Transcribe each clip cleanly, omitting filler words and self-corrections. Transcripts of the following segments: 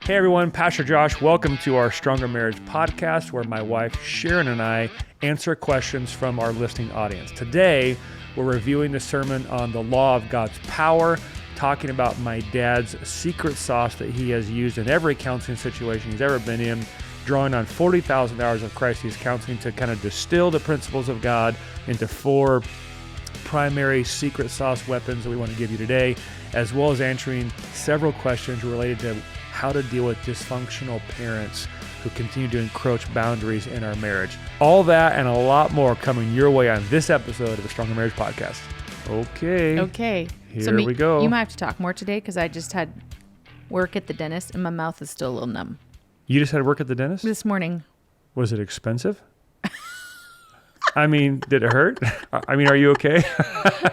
Hey everyone, Pastor Josh. Welcome to our Stronger Marriage podcast, where my wife Sharon and I answer questions from our listening audience. Today, we're reviewing the sermon on the law of God's power, talking about my dad's secret sauce that he has used in every counseling situation he's ever been in, drawing on 40,000 hours of crisis counseling to kind of distill the principles of God into 4 primary secret sauce weapons that we want to give you today, as well as answering several questions related to how to deal with dysfunctional parents who continue to encroach boundaries in our marriage. All that and a lot more coming your way on this episode of the Stronger Marriage Podcast. Okay. Here we go. You might have to talk more today because I just had work at the dentist and my mouth is still a little numb. You just had work at the dentist? This morning. Was it expensive? I mean, did it hurt? I mean, are you okay?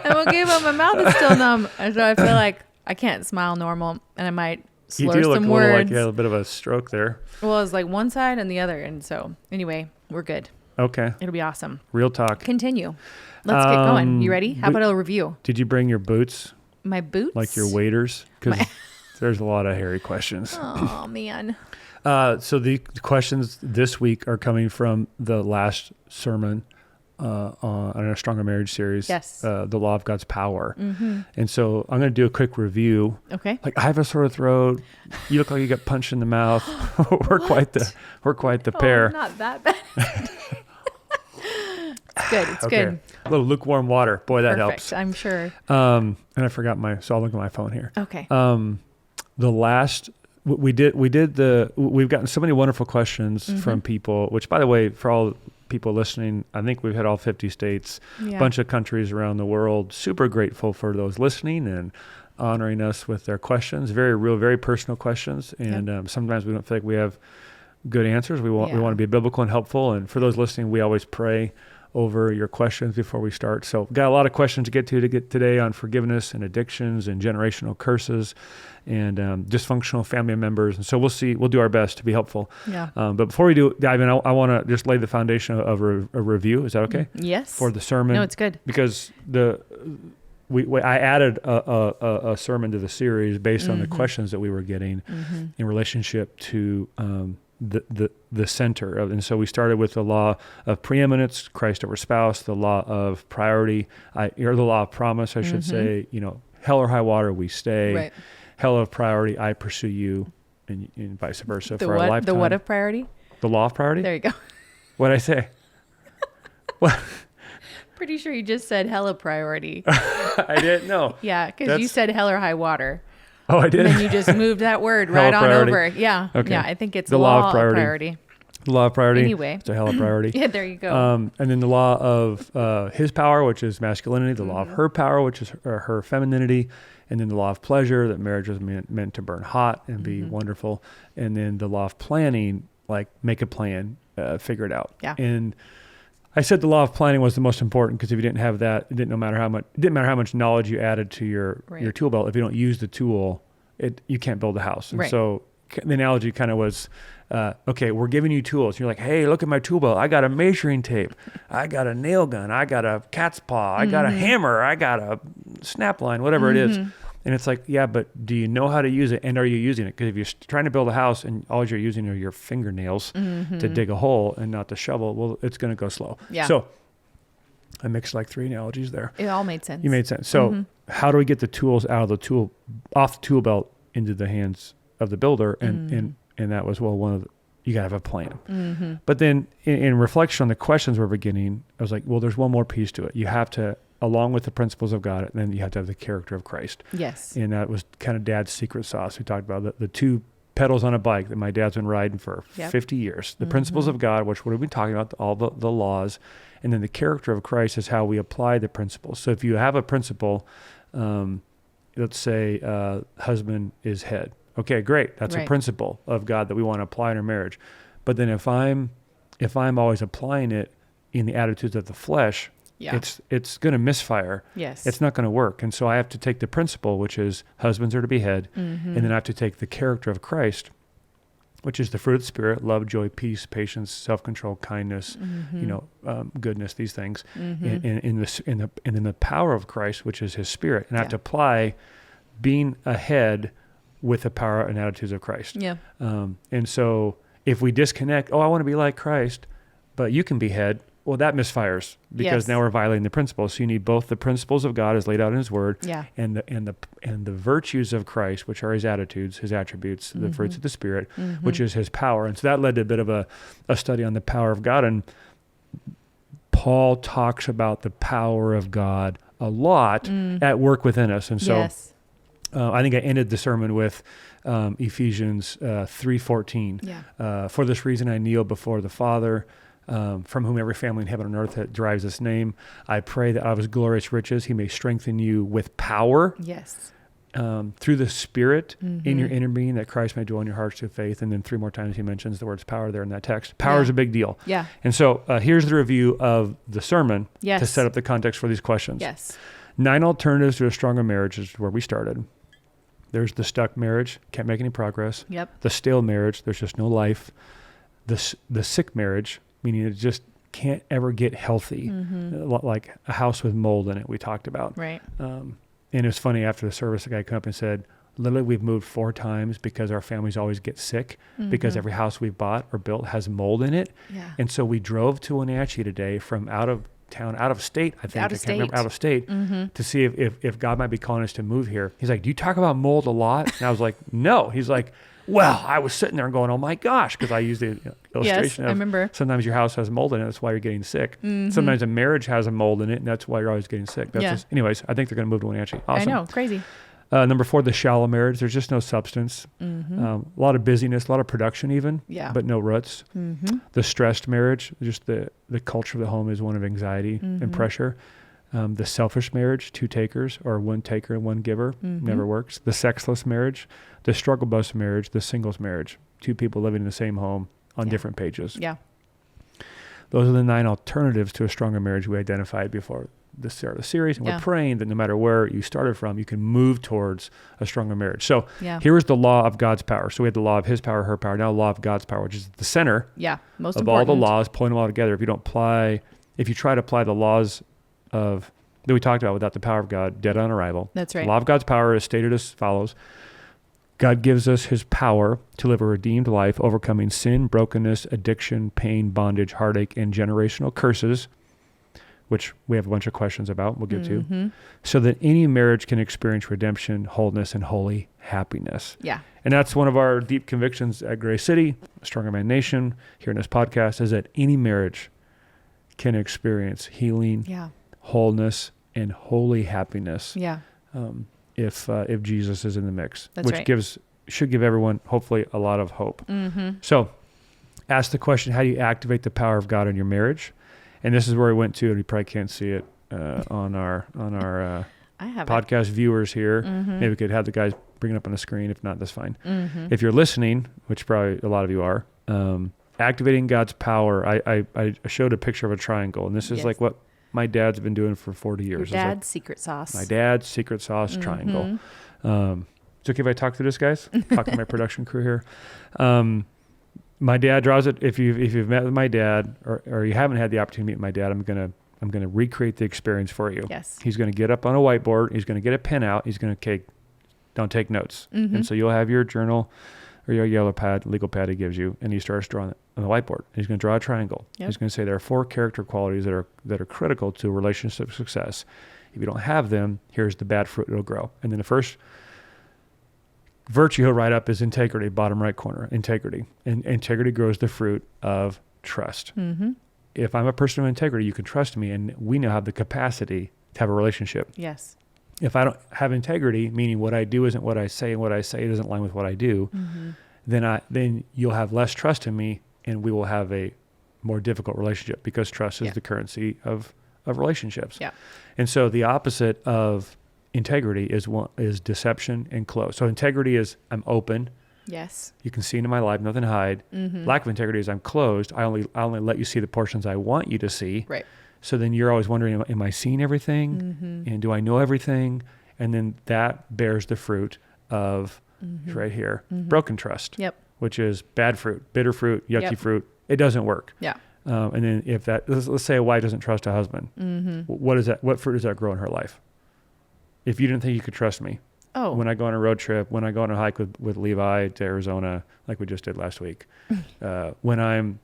I'm okay, but my mouth is still numb. And so I feel like I can't smile normal and I might slur you do look some a little words. like you had a bit of a stroke there. Well, it's like one side and the other. And so anyway, we're good. Okay. It'll be awesome. Real talk. Continue. Let's get going. You ready? How about a review? Did you bring your boots? My boots? Like your waders? Because there's a lot of hairy questions. Oh, man. So the questions this week are coming from the last sermon on our Stronger Marriage series, Yes. The Law of God's Power. Mm-hmm. And so I'm going to do a quick review. Okay. Like, I have a sore throat. You look like you got punched in the mouth. we're quite the pair. Oh, not that bad. It's good. It's good. A little lukewarm water. Boy, that Perfect, helps. I'm sure. And I forgot so I'll look at my phone here. Okay. We've gotten so many wonderful questions from people, which, by the way, for all people listening, I think we've hit all 50 states, a bunch of countries around the world. Super grateful for those listening and honoring us with their questions. Very real, very personal questions. And sometimes we don't feel like we have good answers. We want to be biblical and helpful. And for those listening, we always pray over your questions before we start. So got a lot of questions to get today on forgiveness and addictions and generational curses and dysfunctional family members. And so we'll do our best to be helpful. Yeah. But before we dive in, I want to just lay the foundation of a review. Is that okay? Yes. For the sermon. No, it's good. Because I added a sermon to the series based on the questions that we were getting in relationship to the center of, and so we started with the law of preeminence, Christ over spouse, the law of priority, or the law of promise, I should say, hell or high water, we stay. Right. Hell of priority, I pursue you, and vice versa for our lifetime. The what of priority? The law of priority? There you go. What'd I say? What? Pretty sure you just said hell of priority. I didn't know. Yeah, because you said hell or high water. Oh, I did? And then you just moved that word right on over. Yeah. Okay. Yeah, I think it's the law of priority. The law of priority. Anyway. It's a hell of priority. Yeah, there you go. And then the law of his power, which is masculinity, the law of her power, which is her femininity, and then the law of pleasure, that marriage was meant to burn hot and be wonderful, and then the law of planning, like make a plan, figure it out. Yeah. And I said the law of planning was the most important because if you didn't have that, it didn't matter how much knowledge you added to your tool belt. If you don't use the tool, you can't build a house. And so the analogy kind of was, okay, we're giving you tools. You're like, hey, look at my tool belt. I got a measuring tape. I got a nail gun. I got a cat's paw. I got a hammer. I got a snap line, whatever it is. And it's like, yeah, but do you know how to use it? And are you using it? Because if you're trying to build a house and all you're using are your fingernails to dig a hole and not the shovel, well, it's going to go slow. Yeah. So I mixed like 3 analogies there. It all made sense. You made sense. So how do we get the tools off the tool belt into the hands of the builder? And that was, you got to have a plan. But then in reflection on the questions we're beginning, I was like, well, there's one more piece to it. You have to, along with the principles of God, and then you have to have the character of Christ. Yes. And that was kind of Dad's secret sauce. We talked about the 2 pedals on a bike that my dad's been riding for 50 years. The principles of God, which we've been talking about, all the laws, and then the character of Christ is how we apply the principles. So if you have a principle, let's say husband is head. Okay, great. That's a principle of God that we want to apply in our marriage. But then if I'm always applying it in the attitudes of the flesh, it's going to misfire. Yes. It's not going to work. And so I have to take the principle, which is husbands are to be head, and then I have to take the character of Christ, which is the fruit of the Spirit: love, joy, peace, patience, self-control, kindness, goodness, these things, and in the power of Christ, which is His Spirit. And I have to apply being a head with the power and attitudes of Christ. Yeah. And so if we disconnect, I want to be like Christ, but you can be head. Well, that misfires because Yes. now we're violating the principles. So you need both the principles of God as laid out in His Word, Yeah. and the virtues of Christ, which are His attitudes, His attributes, the fruits of the Spirit, which is His power. And so that led to a bit of a study on the power of God. And Paul talks about the power of God a lot at work within us. And so Yes. I think I ended the sermon with Ephesians 3:14. Yeah. For this reason, I kneel before the Father, from whom every family in heaven and earth derives its name. I pray that out of His glorious riches, He may strengthen you with power Yes. through the Spirit in your inner being, that Christ may dwell in your hearts through faith. And then 3 more times He mentions the words power there in that text. Power is a big deal. Yeah. And so here's the review of the sermon Yes. to set up the context for these questions. Yes. 9 alternatives to a stronger marriage is where we started. There's the stuck marriage, can't make any progress. Yep. The stale marriage, there's just no life. The sick marriage, meaning it just can't ever get healthy, like a house with mold in it we talked about. Right. And it was funny, after the service, the guy came up and said, literally, we've moved 4 times because our families always get sick because every house we've bought or built has mold in it. Yeah. And so we drove to Wenatchee today from out of state, I think. Out of I can't remember, state. out of state, to see if God might be calling us to move here. He's like, do you talk about mold a lot? And I was like, no. He's like, well, I was sitting there and going, oh my gosh, because I used the illustration I remember. sometimes your house has mold in it, that's why you're getting sick. Sometimes a marriage has a mold in it, and that's why you're always getting sick. That's Yeah. Anyways, I think they're going to move to Wenatchee. Awesome. I know. Crazy. Number 4, the shallow marriage. There's just no substance. A lot of busyness, a lot of production even, Yeah. but no roots. The stressed marriage, just the culture of the home is one of anxiety and pressure. The selfish marriage, 2 takers or 1 taker and 1 giver, never works. The sexless marriage, the struggle bus marriage, the singles marriage, 2 people living in the same home on different pages. Yeah. Those are the 9 alternatives to a stronger marriage we identified before the start of the series. And we're praying that no matter where you started from, you can move towards a stronger marriage. So here was the law of God's power. So we had the law of His power, her power, now the law of God's power, which is the center Most of important. all the laws, pulling them all together. If you try to apply the laws that we talked about without the power of God, dead on arrival. That's right. The law of God's power is stated as follows. God gives us His power to live a redeemed life, overcoming sin, brokenness, addiction, pain, bondage, heartache, and generational curses, which we have a bunch of questions about, we'll get to, so that any marriage can experience redemption, wholeness, and holy happiness. Yeah. And that's one of our deep convictions at Grace City, Stronger Man Nation, here in this podcast, is that any marriage can experience healing, wholeness, and holy happiness. Yeah. If Jesus is in the mix, That's which right. should give everyone hopefully a lot of hope. So ask the question, how do you activate the power of God in your marriage? And this is where we went to, and you probably can't see it on our I have podcast viewers here. Maybe we could have the guys bring it up on the screen. If not, that's fine. If you're listening, which probably a lot of you are, activating God's power. I showed a picture of a triangle, and this is like what my dad's been doing for 40 years. Your dad's secret sauce. My dad's secret sauce triangle. It's okay if I talk through this, guys? Talk to my production crew here. My dad draws it. If you've met with my dad or you haven't had the opportunity to meet my dad, I'm gonna recreate the experience for you. Yes. He's gonna get up on a whiteboard. He's gonna get a pen out. He's gonna don't take notes. And so you'll have your journal or your yellow pad, legal pad he gives you, and he starts drawing it on the whiteboard. He's going to draw a triangle. Yep. He's going to say there are 4 character qualities that are critical to relationship success. If you don't have them, here's the bad fruit it'll grow. And then the first virtue he'll write up is integrity, bottom right corner, integrity. And integrity grows the fruit of trust. If I'm a person of integrity, you can trust me, and we now have the capacity to have a relationship. Yes. If I don't have integrity, meaning what I do isn't what I say and what I say doesn't align with what I do, then you'll have less trust in me, and we will have a more difficult relationship, because trust is the currency of relationships. Yeah. And so the opposite of integrity is deception and close. So integrity is I'm open. Yes. You can see into my life, nothing to hide. Lack of integrity is I'm closed. I only let you see the portions I want you to see. Right. So then you're always wondering, am I seeing everything? And do I know everything? And then that bears the fruit of right here, broken trust. Yep. Which is bad fruit, bitter fruit, yucky Yep. fruit. It doesn't work. Yeah. And then if let's say a wife doesn't trust a husband, what fruit does that grow in her life? If you didn't think you could trust me, Oh. When I go on a road trip, when I go on a hike with Levi to Arizona, like we just did last week, when I'm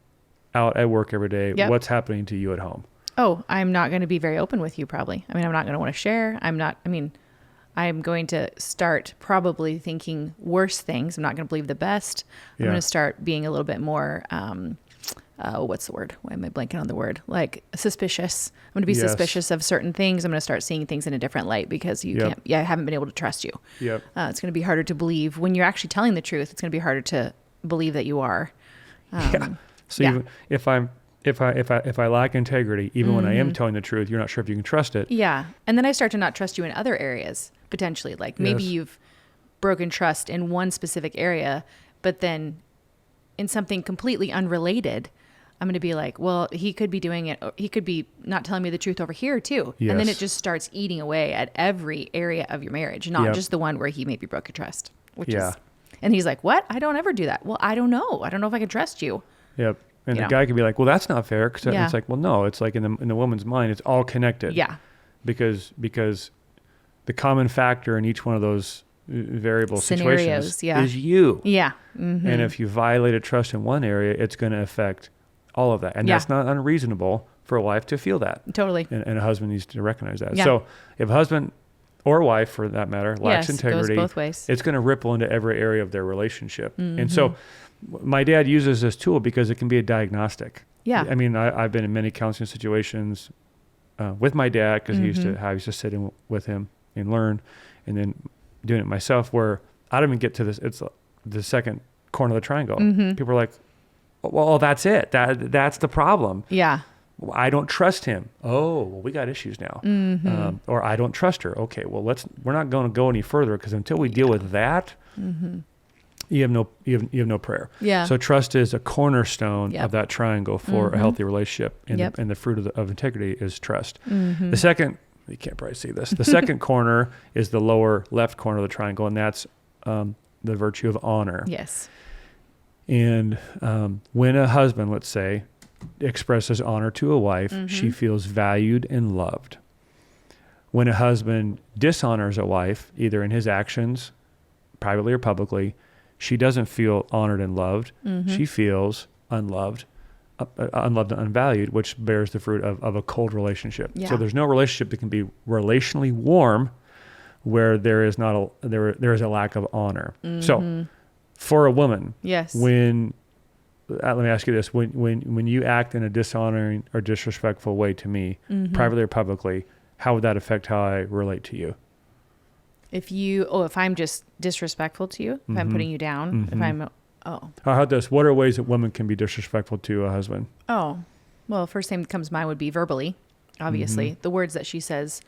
out at work every day, Yep. what's happening to you at home? Oh, I'm not going to be very open with you probably. I mean, I'm not going to want to share. I'm going to start probably thinking worse things. I'm not going to believe the best. I'm Yeah. going to start being a little bit more, what's the word? Why am I blanking on the word? Like suspicious. I'm going to be Yes. suspicious of certain things. I'm going to start seeing things in a different light because Yep. I haven't been able to trust you. Yep. It's going to be harder to believe when you're actually telling the truth. It's going to be harder to believe that you are. Yeah. So yeah. even if I lack integrity, even when I am telling the truth, you're not sure if you can trust it. Yeah. And then I start to not trust you in other areas, potentially. Like maybe Yes. you've broken trust in one specific area, but then in something completely unrelated, I'm going to be like, well, he could be doing it. He could be not telling me the truth over here too. Yes. And then it just starts eating away at every area of your marriage, not Yep. just the one where he maybe broke your trust, which Yeah. is, and he's like, what? I don't ever do that. Well, I don't know. I don't know if I can trust you. Yep. And You the know. guy could be like, well, that's not fair. Cause Yeah. it's like, well, no, it's like in the woman's mind, it's all connected. Yeah. Because the common factor in each one of those variable Scenarios, situations yeah. is you. Yeah. Mm-hmm. And if you violated trust in one area, it's going to affect all of that. And Yeah. that's not unreasonable for a wife to feel that. Totally. And a husband needs to recognize that. Yeah. So if a husband or wife, for that matter, lacks Yes, integrity, goes both ways. it's going to ripple into every area of their relationship. Mm-hmm. And so my dad uses this tool because it can be a diagnostic. Yeah. I mean, I've been in many counseling situations with my dad because Mm-hmm. I used to sit in with him and learn, and then doing it myself where I don't even get to this. It's the second corner of the triangle. Mm-hmm. People are like, well, that's it. That's the problem. Yeah. I don't trust him. Oh, well, we got issues now. Mm-hmm. Or I don't trust her. Okay, well, we're not going to go any further because until we deal with that, you have no prayer. Yeah. So trust is a cornerstone Yep. of that triangle for a healthy relationship, and, Yep. and the fruit of integrity is trust. Mm-hmm. The second, you can't probably see this. The second corner is the lower left corner of the triangle, and that's the virtue of honor. Yes. And when a husband, let's say, expresses honor to a wife, she feels valued and loved. When a husband dishonors a wife, either in his actions, privately or publicly, she doesn't feel honored and loved. She feels unloved and unvalued, which bears the fruit of a cold relationship. Yeah. So there's no relationship that can be relationally warm where there is there is a lack of honor. So for a woman, Yes. when let me ask you this: when you act in a dishonoring or disrespectful way to me, privately or publicly, how would that affect how I relate to you? If I'm just disrespectful to you, if I'm putting you down, if I'm, How does what are ways that women can be disrespectful to a husband? well, first thing that comes to mind would be verbally, obviously. The words that she says,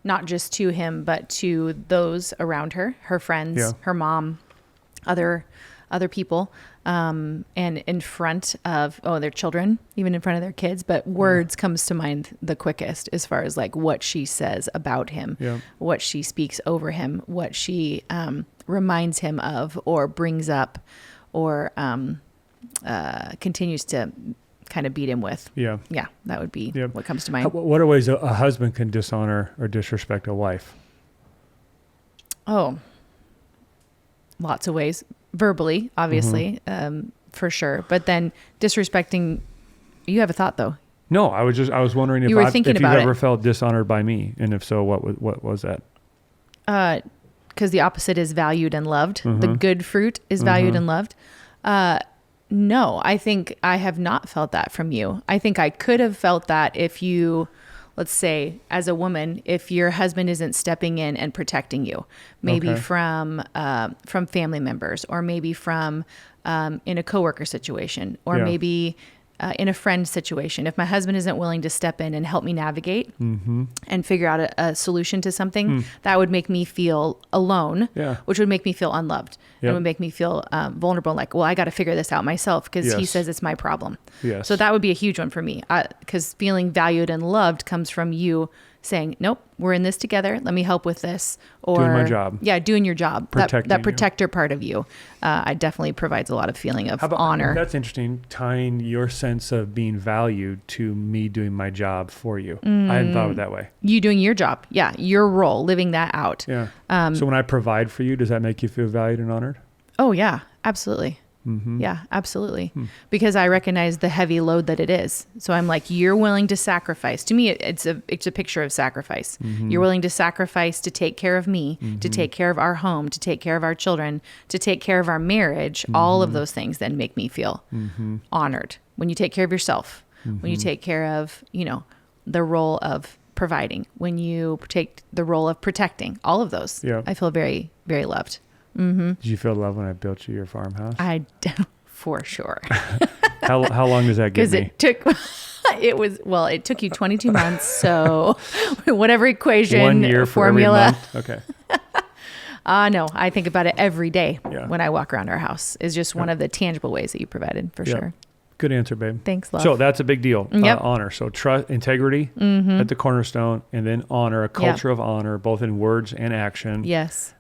not just to him, but to those around her, her friends, Yeah. her mom, other people, and in front of their children, even in front of their kids. But words comes to mind the quickest as far as like what she says about him, Yeah. what she speaks over him, what she reminds him of or brings up or continues to kind of beat him with. Yeah. Yeah, that would be Yep. what comes to mind. What are ways a husband can dishonor or disrespect a wife? Oh, lots of ways. Verbally, obviously, for sure. But then disrespecting, you have a thought though. No, I was wondering if You were if thinking you've about ever it. felt dishonored by me, and if so, what was that? Because the opposite is valued and loved. The Mm-hmm. good fruit is valued and loved. No, I think I have not felt that from you. I think I could have felt that if you, let's say, as a woman, if your husband isn't stepping in and protecting you, maybe Okay. from family members, or maybe from in a coworker situation, or Yeah. maybe in a friend situation. If my husband isn't willing to step in and help me navigate and figure out a solution to something, that would make me feel alone, Yeah. which would make me feel unloved. Yep. It would make me feel vulnerable, like, well, I got to figure this out myself because he Yes. says it's my problem. Yes. So that would be a huge one for me, because feeling valued and loved comes from you saying, nope, we're in this together. Let me help with this. Or doing my job. Yeah, doing your job. Protecting that protector part of you, I definitely provides a lot of feeling of honor. That's interesting, tying your sense of being valued to me doing my job for you. I hadn't thought of it that way. You doing your job. Yeah, your role, living that out. Yeah. So when I provide for you, does that make you feel valued and honored? Oh, yeah, absolutely. Mm-hmm. Yeah, absolutely. Because I recognize the heavy load that it is. So I'm like, you're willing to sacrifice. To me, it's a picture of sacrifice. You're willing to sacrifice to take care of me, to take care of our home, to take care of our children, to take care of our marriage. All of those things then make me feel honored. When you take care of yourself, when you take care of, the role of providing, when you take the role of protecting, all of those, I feel very, very loved. Did you feel love when I built you your farmhouse? I for sure. How long does that give me? It took you 22 months. So whatever equation, 1 year for formula. every month? Okay. No, I think about it every day when I walk around our house. Is just one of the tangible ways that you provided for sure. Good answer, babe. Thanks, love. So that's a big deal. Yep. Honor. So trust, integrity at the cornerstone, and then honor, a culture of honor, both in words and action. Yes.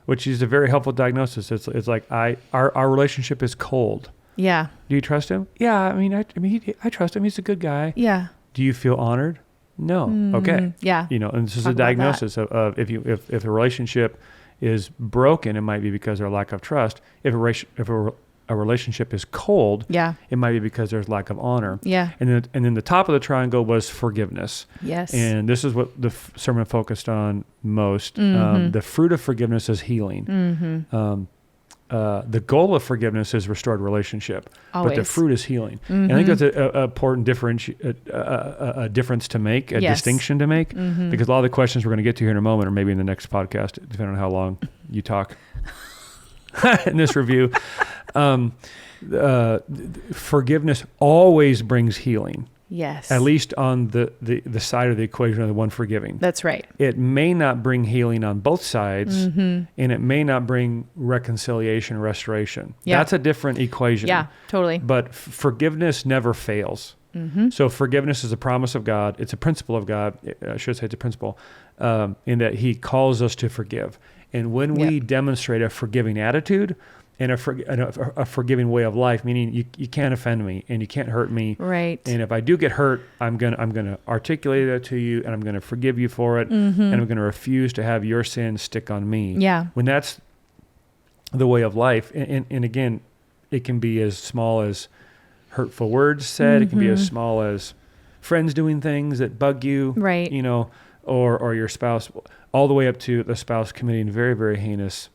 Which is a very helpful diagnosis. It's like our relationship is cold. Yeah. Do you trust him? Yeah. I trust him. He's a good guy. Yeah. Do you feel honored? No. Okay. Yeah. And this is a diagnosis of if a relationship is broken, it might be because of lack of trust. If a relationship is cold, it might be because there's lack of honor. Yeah. And then the top of the triangle was forgiveness. Yes. And this is what the sermon focused on most. The fruit of forgiveness is healing. The goal of forgiveness is restored relationship, Always. But the fruit is healing. And I think that's an important difference to make, a distinction to make, because a lot of the questions we're going to get to here in a moment, or maybe in the next podcast, depending on how long you talk in this review, forgiveness always brings healing. Yes. At least on the side of the equation of the one forgiving. That's right. It may not bring healing on both sides, and it may not bring reconciliation, restoration. Yeah. That's a different equation. Yeah, totally. But forgiveness never fails. So forgiveness is a promise of God. It's a principle of God. I should say it's a principle, in that He calls us to forgive. And when we demonstrate a forgiving attitude and a forgiving way of life, meaning you can't offend me and you can't hurt me. Right. And if I do get hurt, I'm gonna articulate that to you, and I'm gonna forgive you for it, and I'm gonna refuse to have your sin stick on me. Yeah. When that's the way of life, and again, it can be as small as hurtful words said. It can be as small as friends doing things that bug you. Right. Or your spouse, all the way up to the spouse committing very, very heinous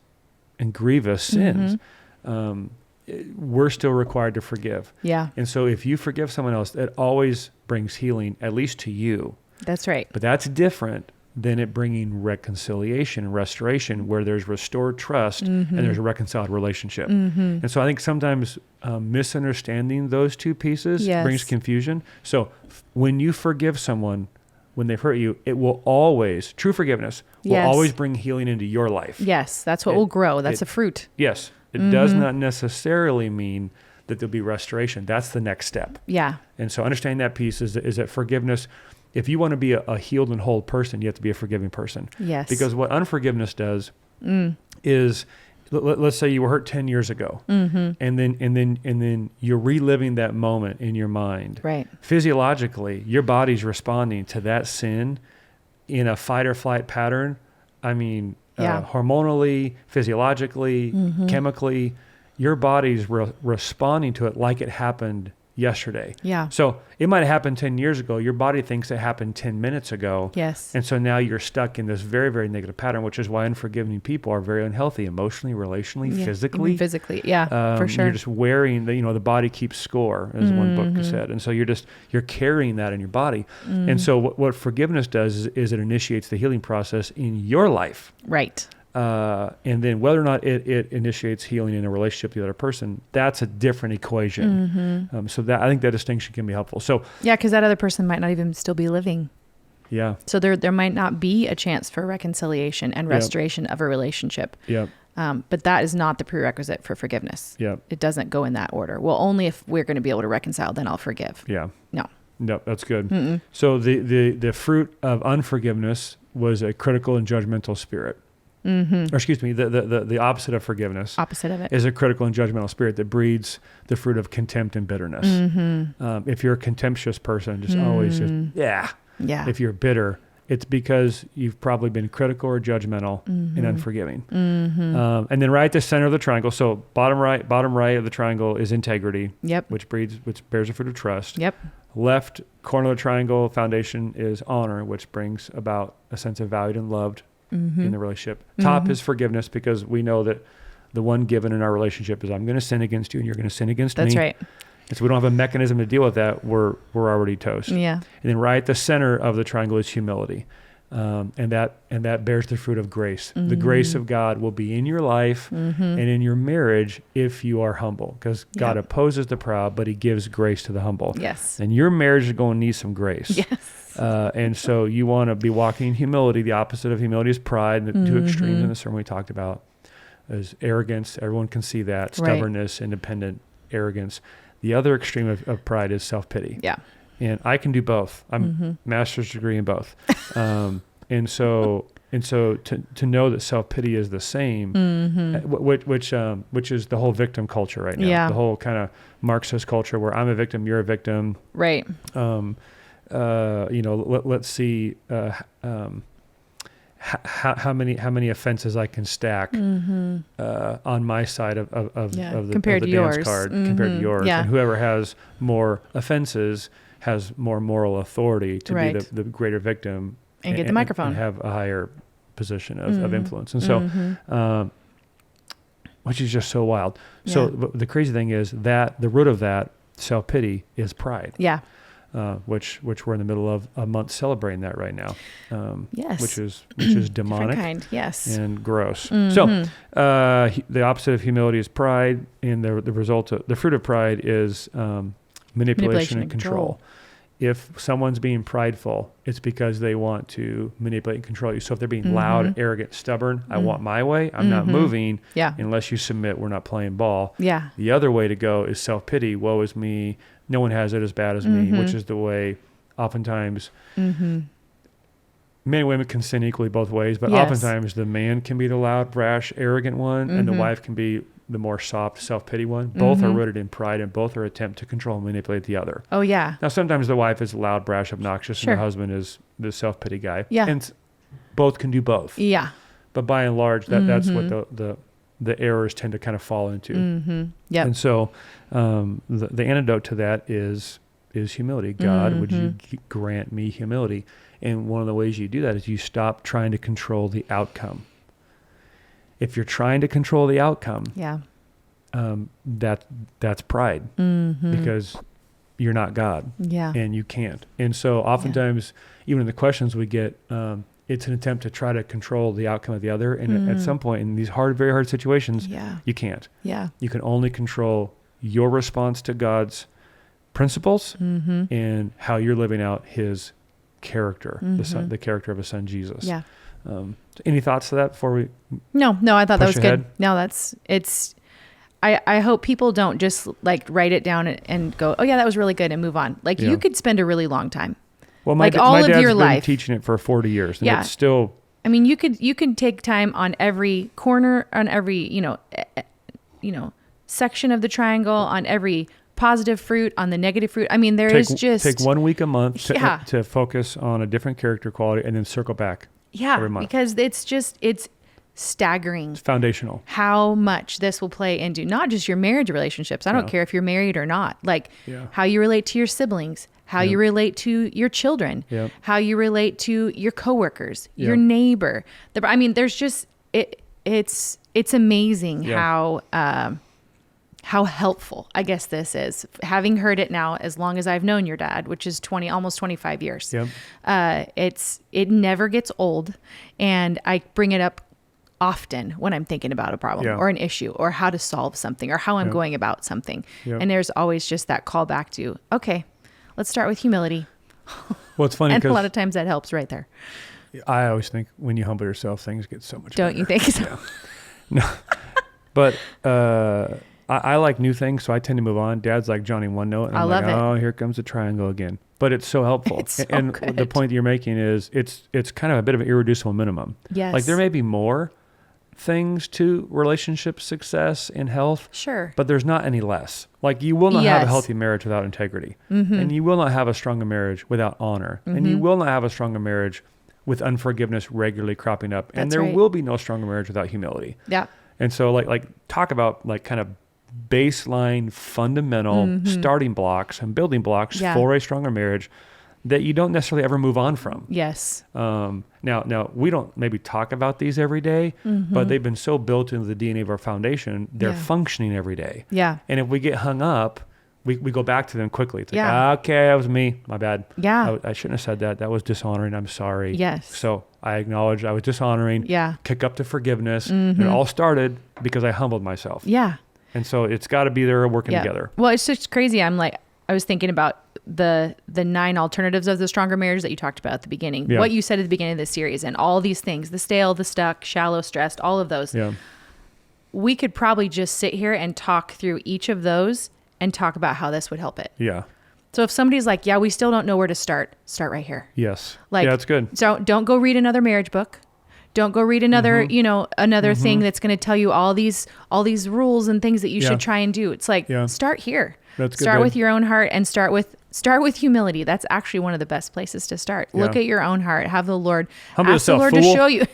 and grievous sins. We're still required to forgive. Yeah. And so if you forgive someone else, it always brings healing, at least to you. That's right. But that's different than it bringing reconciliation and restoration, where there's restored trust and there's a reconciled relationship. And so I think sometimes misunderstanding those two pieces brings confusion. So when you forgive someone, when they've hurt you, it will always, true forgiveness will always bring healing into your life. Yes, that's what will grow. That's a fruit. Yes. It does not necessarily mean that there'll be restoration. That's the next step. Yeah. And so understanding that piece is that forgiveness, if you want to be a healed and whole person, you have to be a forgiving person. Yes. Because what unforgiveness does is, let's say you were hurt 10 years ago, and then you're reliving that moment in your mind. Right. Physiologically, your body's responding to that sin in a fight or flight pattern. I mean, hormonally, physiologically, chemically, your body's responding to it like it happened yesterday. Yeah. So it might have happened 10 years ago. Your body thinks it happened 10 minutes ago. Yes. And so now you're stuck in this very, very negative pattern, which is why unforgiving people are very unhealthy emotionally, relationally, physically. Physically, for sure. You're just wearing the body keeps score, as one book said. And so you're carrying that in your body. And so what forgiveness does is it initiates the healing process in your life. Right. And then whether or not it initiates healing in a relationship with the other person, that's a different equation. So that, I think that distinction can be helpful. So because that other person might not even still be living. Yeah. So there might not be a chance for reconciliation and restoration of a relationship. Yeah. But that is not the prerequisite for forgiveness. Yeah. It doesn't go in that order. Well, only if we're going to be able to reconcile, then I'll forgive. Yeah. No. No, that's good. So the fruit of unforgiveness was a critical and judgmental spirit. Or excuse me, the opposite of forgiveness. Opposite of it. Is a critical and judgmental spirit that breeds the fruit of contempt and bitterness. If you're a contemptuous person, just always just, yeah. If you're bitter, it's because you've probably been critical or judgmental and unforgiving. And then right at the center of the triangle, so bottom right of the triangle is integrity, which bears the fruit of trust. Left corner of the triangle foundation is honor, which brings about a sense of valued and loved in the relationship. Top is forgiveness, because we know that the one given in our relationship is I'm going to sin against you and you're going to sin against me. That's right. And so we don't have a mechanism to deal with that. We're already toast. Yeah. And then right at the center of the triangle is humility. And that bears the fruit of grace. The grace of God will be in your life and in your marriage if you are humble, because God opposes the proud, but he gives grace to the humble. Yes. And your marriage is going to need some grace. Yes. And so you want to be walking in humility. The opposite of humility is pride. And the two extremes in the sermon we talked about is arrogance. Everyone can see that. Stubbornness, independent, arrogance. The other extreme of pride is self-pity. Yeah. And I can do both. I'm master's degree in both. And so to know that self-pity is the same, which is the whole victim culture right now. Yeah. The whole kind of Marxist culture where I'm a victim, you're a victim. Right. Let's see how many offenses I can stack on my side of the dance card compared to yours. And whoever has more offenses has more moral authority to be the greater victim and get the microphone and have a higher position of influence. And so, which is just so wild. Yeah. So the crazy thing is that the root of that self-pity is pride. Yeah. Which we're in the middle of a month celebrating that right now. Yes. Which is demonic kind. Yes. And gross. So the opposite of humility is pride, and the fruit of pride is manipulation and control. If someone's being prideful, it's because they want to manipulate and control you. So if they're being loud, arrogant, stubborn, I want my way, I'm not moving unless you submit, we're not playing ball. Yeah. The other way to go is self-pity. Woe is me. No one has it as bad as me, which is the way oftentimes men and women can sin equally both ways, but oftentimes the man can be the loud, brash, arrogant one, and the wife can be the more soft, self-pity one. Both are rooted in pride, and both are attempt to control and manipulate the other. Oh, yeah. Now, sometimes the wife is loud, brash, obnoxious, and the husband is the self-pity guy. Yeah. And both can do both. Yeah. But by and large, that's what the errors tend to kind of fall into. Yeah. And so the antidote to that is humility. God, would you grant me humility? And one of the ways you do that is you stop trying to control the outcome. If you're trying to control the outcome, that's pride, because you're not God, and you can't. And so oftentimes, even in the questions we get, it's an attempt to try to control the outcome of the other. And at some point in these very hard situations, you can't. Yeah. You can only control your response to God's principles and how you're living out his character, the character of his son, Jesus. Yeah. Any thoughts to that before we? No, I thought that was good. No, I hope people don't just like write it down and go, oh yeah, that was really good, and move on. Like you could spend a really long time. Well, my dad's been teaching it for 40 years, and it's still. I mean, you could take time on every corner, on every section of the triangle, on every positive fruit, on the negative fruit. I mean, take 1 week a month to focus on a different character quality, and then circle back. Yeah, every month. Because it's staggering. It's foundational. How much this will play into not just your marriage relationships. I don't care if you're married or not. Like how you relate to your siblings, how you relate to your children, how you relate to your coworkers, your neighbor. I mean, there's just it's amazing how helpful, I guess, this is. Having heard it now as long as I've known your dad, which is almost 25 years. Yep. It never gets old, and I bring it up often when I'm thinking about a problem or an issue or how to solve something or how I'm going about something. Yep. And there's always just that call back to, okay, let's start with humility. Well, it's funny, and a lot of times that helps right there. I always think when you humble yourself, things get so much better. Don't you think so? Yeah. No, but I like new things, so I tend to move on. Dad's like Johnny One Note, and I'm like, oh, here comes the triangle again. but it's so helpful. It's so and good. the point that you're making is it's kind of a bit of an irreducible minimum. Yes. Like there may be more things to relationship success and health, Sure, but there's not any less. Like you will not have a Yes. healthy marriage without integrity, Mm-hmm. and you will not have a stronger marriage without honor, and you will not have a stronger marriage with unforgiveness regularly cropping up, and That's there right. will be no stronger marriage without humility. yeah, And so like talk about like kind of baseline fundamental starting blocks and building blocks Mm-hmm. Yeah. for a stronger marriage that you don't necessarily ever move on from. yes, Now we don't maybe talk about these every day, but they've been so built into the DNA of our foundation, they're Yeah. functioning every day. yeah, And if we get hung up, we go back to them quickly. It's like, Yeah. okay, that was me, my bad. Yeah. I shouldn't have said that. That was dishonoring. I'm sorry. Yes. So I acknowledge I was dishonoring. Yeah. Kick up to forgiveness. And it all started because I humbled myself. yeah. And so it's got to be there working Yeah. together. Well, it's just crazy. I was thinking about the 9 alternatives of the stronger marriage that you talked about at the beginning. Yeah. What you said at the beginning of this series and all these things, the stale, the stuck, shallow, stressed, all of those. Yeah. We could probably just sit here and talk through each of those and talk about how this would help it. Yeah. So if somebody's like, yeah, we still don't know where to start right here. Yes. Like, yeah, that's good. So don't go read another marriage book. Don't go read another, another thing that's going to tell you all these rules and things that you Yeah. should try and do. It's like, Yeah. start here. That's good, Start babe. with your own heart and start with humility. That's actually one of the best places to start. Look Yeah. at your own heart. Have the Lord, Humble ask the yourself, Lord fool. to show you.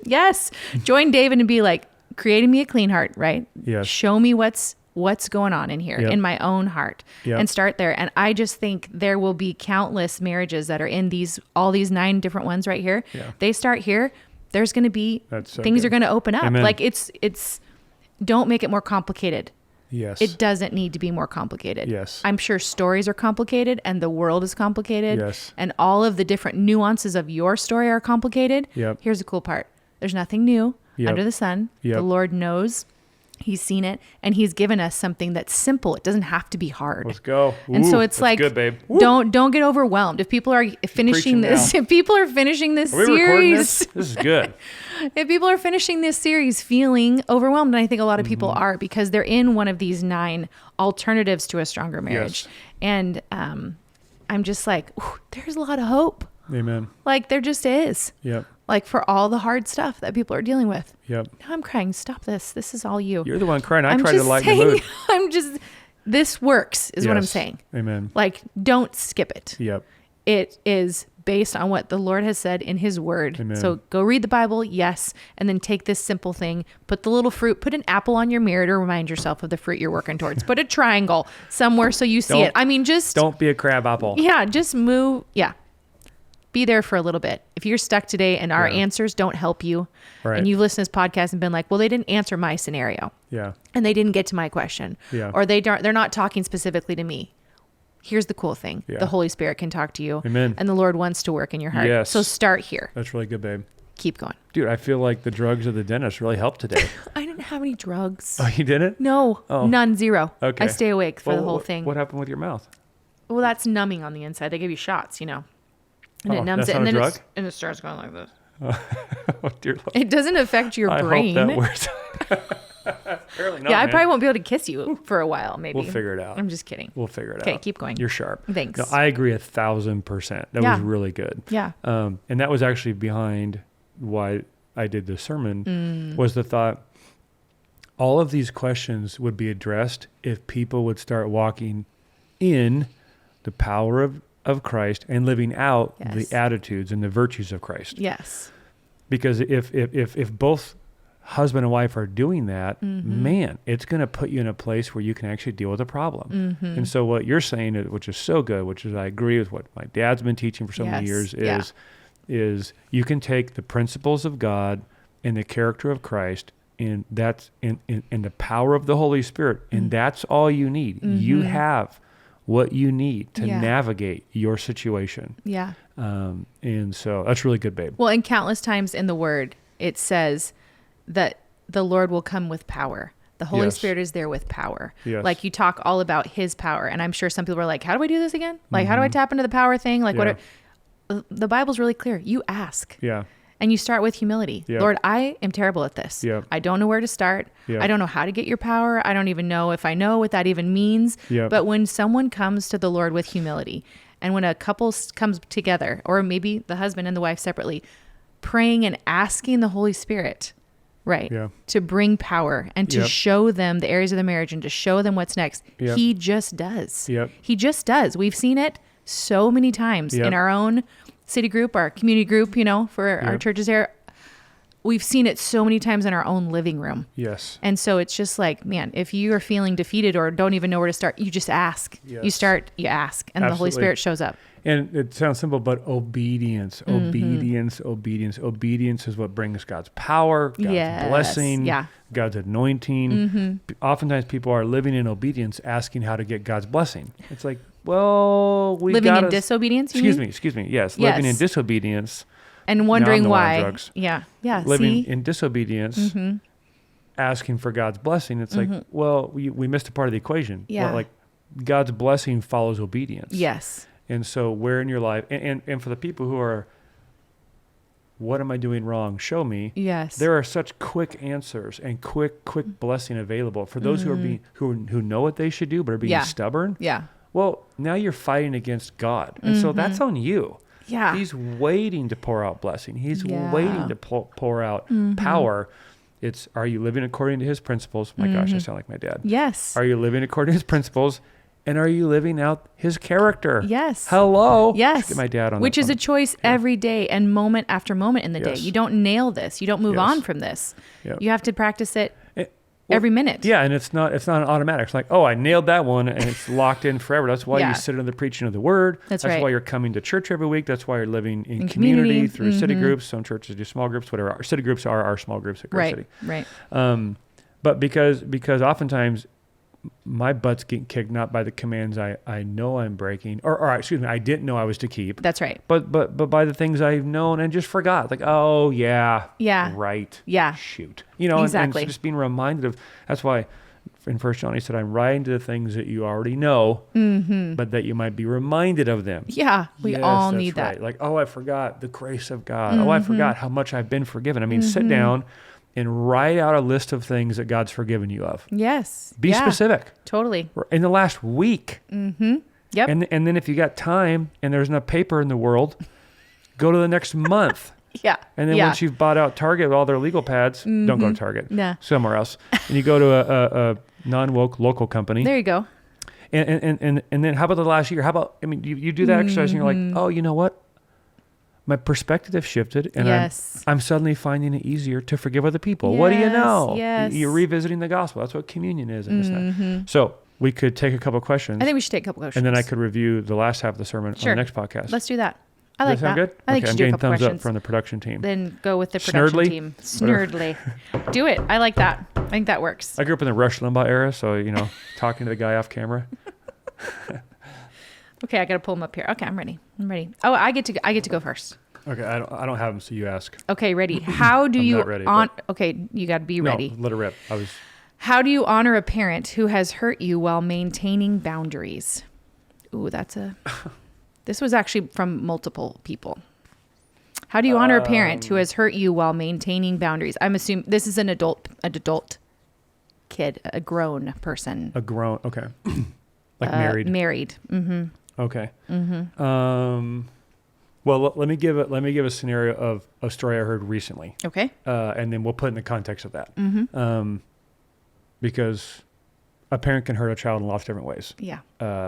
Yes. Join David and be like, creating me a clean heart, right? Yes. Show me what's going on in here Yep. in my own heart Yep. and start there. And I just think there will be countless marriages that are in all these 9 different ones right here. Yeah. They start here. There's going to be That's so things good. are going to open up. Amen. Like it's don't make it more complicated. Yes. It doesn't need to be more complicated. Yes. I'm sure stories are complicated and the world is complicated. Yes. And all of the different nuances of your story are complicated. Yep. Here's the cool part. There's nothing new Yep. under the sun. Yep. The Lord knows. He's seen it and he's given us something that's simple. It doesn't have to be hard. Let's go. And Ooh, so it's that's like, good, babe. don't get overwhelmed. If people are finishing preaching this, now. if people are finishing this Are we recording series, this? This is good. if people are finishing this series feeling overwhelmed, and I think a lot of people are because they're in one of these 9 alternatives to a stronger marriage. Yes. And I'm just like, ooh, there's a lot of hope. Amen. Like there just is. Yep. Like for all the hard stuff that people are dealing with. Yep. Now I'm crying. Stop this. This is all you. You're the one crying. I I'm tried to just lighten the mood. this works is what I'm Yes. saying. Amen. Like don't skip it. Yep. It is based on what the Lord has said in his word. Amen. So go read the Bible, yes, and then take this simple thing, put the little fruit, put an apple on your mirror to remind yourself of the fruit you're working towards. Put a triangle somewhere so you see Don't- it. I mean, just Don't be a crab apple. yeah, just move. Yeah. Be there for a little bit. If you're stuck today and our Yeah. answers don't help you, Right. and you've listened to this podcast and been like, well, they didn't answer my scenario Yeah. and they didn't get to my question, Yeah. or they're not talking specifically to me. Here's the cool thing. Yeah. The Holy Spirit can talk to you. Amen. And the Lord wants to work in your heart. Yes. So start here. That's really good, babe. Keep going. Dude, I feel like the drugs of the dentist really helped today. I didn't have any drugs. Oh, you didn't? No, Oh. none, zero. Okay. I stay awake for the Well, whole what- thing. What happened with your mouth? Well, that's numbing on the inside. They give you shots, and Oh, it numbs that's it, and not a then drug? and it starts going like this. Oh, dear Lord. It doesn't affect your I brain. hope that works. Apparently not, Yeah, I man. probably won't be able to kiss you for a while. Maybe We'll figure it out. I'm just kidding. We'll figure it out. Okay, keep going. You're sharp. Thanks. No, I agree 1,000%. That Yeah. was really good. Yeah. And that was actually behind why I did the sermon was the thought all of these questions would be addressed if people would start walking in the power of Christ and living out Yes. the attitudes and the virtues of Christ. Yes. Because if both husband and wife are doing that, man, it's going to put you in a place where you can actually deal with a problem. And so what you're saying, which is so good, which is I agree with what my dad's been teaching for so many Yes. years, is you can take the principles of God and the character of Christ, and that's in the power of the Holy Spirit, and that's all you need. You have what you need to Yeah. navigate your situation. Yeah. And so that's really good, babe. Well, and countless times in the Word, it says that the Lord will come with power. The Holy Yes. Spirit is there with power. Yes. Like you talk all about His power, and I'm sure some people are like, "How do I do this again? Like, how do I tap into the power thing? Like, Yeah. The Bible's really clear. You ask." Yeah. And you start with humility. Yep. Lord, I am terrible at this. Yep. I don't know where to start. Yep. I don't know how to get your power. I don't even know if I know what that even means. Yep. But when someone comes to the Lord with humility And when a couple comes together, or maybe the husband and the wife separately, praying and asking the Holy Spirit, right, to bring power and to show them the areas of the marriage and to show them what's next, he just does. He just does. We've seen it so many times in our own city group, our community group, for our churches here. We've seen it so many times in our own living room. Yes. And so it's just like, man, if you are feeling defeated or don't even know where to start, you just ask. Yes. You ask, and the Holy Spirit shows up. And it sounds simple, but obedience is what brings God's power, God's blessing, God's anointing. Oftentimes people are living in obedience, asking how to get God's blessing. It's like, well, living in disobedience. Excuse me. Yes, living in disobedience. And wondering why. Yeah. Living in disobedience, asking for God's blessing. It's like, well, we missed a part of the equation. Yeah. Well, like God's blessing follows obedience. Yes. And so where in your life, and for the people who are, what am I doing wrong? Show me. Yes. There are such quick answers and quick blessing available for those who know what they should do, but are being stubborn. Yeah. Well, now you're fighting against God. And so that's on you. Yeah. He's waiting to pour out blessing. He's waiting to pour out power. It's, are you living according to his principles? My gosh, I sound like my dad. Yes. Are you living according to his principles? And are you living out his character? Yes. Hello. Yes. Let's get my dad on Which is a choice every day and moment after moment in the day. Yes. You don't nail this. You don't move on from this. Yep. You have to practice it every minute. Yeah, and it's not an automatic. It's like, oh, I nailed that one, and it's locked in forever. That's why you sit under the preaching of the word. That's right. why you're coming to church every week. That's why you're living in community through city groups. Some churches do small groups, whatever. Our city groups are our small groups at Grace City. Right. But because oftentimes my butt's getting kicked not by the commands I know I'm breaking, or excuse me, I didn't know I was to keep. That's right. But by the things I've known and just forgot. Like, oh yeah, right, shoot, exactly. And just being reminded of. That's why in 1 John he said, "I'm writing to the things that you already know, but that you might be reminded of them." Yeah, we all need right. that. Like, oh, I forgot the grace of God. Oh, I forgot how much I've been forgiven. I mean, sit down and write out a list of things that God's forgiven you of. Yes. Be specific. Totally. In the last week. Yep. And then if you got time and there's enough paper in the world, go to the next month. Yeah. And then once you've bought out Target with all their legal pads, don't go to Target. Nah. Somewhere else. And you go to a non-woke local company. There you go. And then how about the last year? How about, you do that exercise and you're like, oh, you know what? My perspective shifted, and I'm suddenly finding it easier to forgive other people. What do you know? Yes. You're revisiting the gospel. That's what communion is. And so we could take a couple questions. I think we should take a couple questions. And then I could review the last half of the sermon on the next podcast. Let's do that. I like Does that sound good? I think I'm you should do a getting couple thumbs questions. up from the production team. Then go with the production team. Snurdly. Do it. I like that. I think that works. I grew up in the Rush Limbaugh era, so, talking to the guy off camera. Okay, I got to pull him up here. Okay, I'm ready. Oh, I get to go first. Okay, I don't have them, so you ask. Okay, ready. How do you not ready, Okay, you got to be ready. No, let it rip. How do you honor a parent who has hurt you while maintaining boundaries? Ooh, this was actually from multiple people. How do you honor a parent who has hurt you while maintaining boundaries? I'm assuming this is an adult kid, a grown person. A grown, okay. Like married. Married. Mm-hmm. Okay. Mm-hmm. Well, let me give a scenario of a story I heard recently. Okay. And then we'll put in the context of that. Mm-hmm. Because a parent can hurt a child in lots of different ways. Yeah.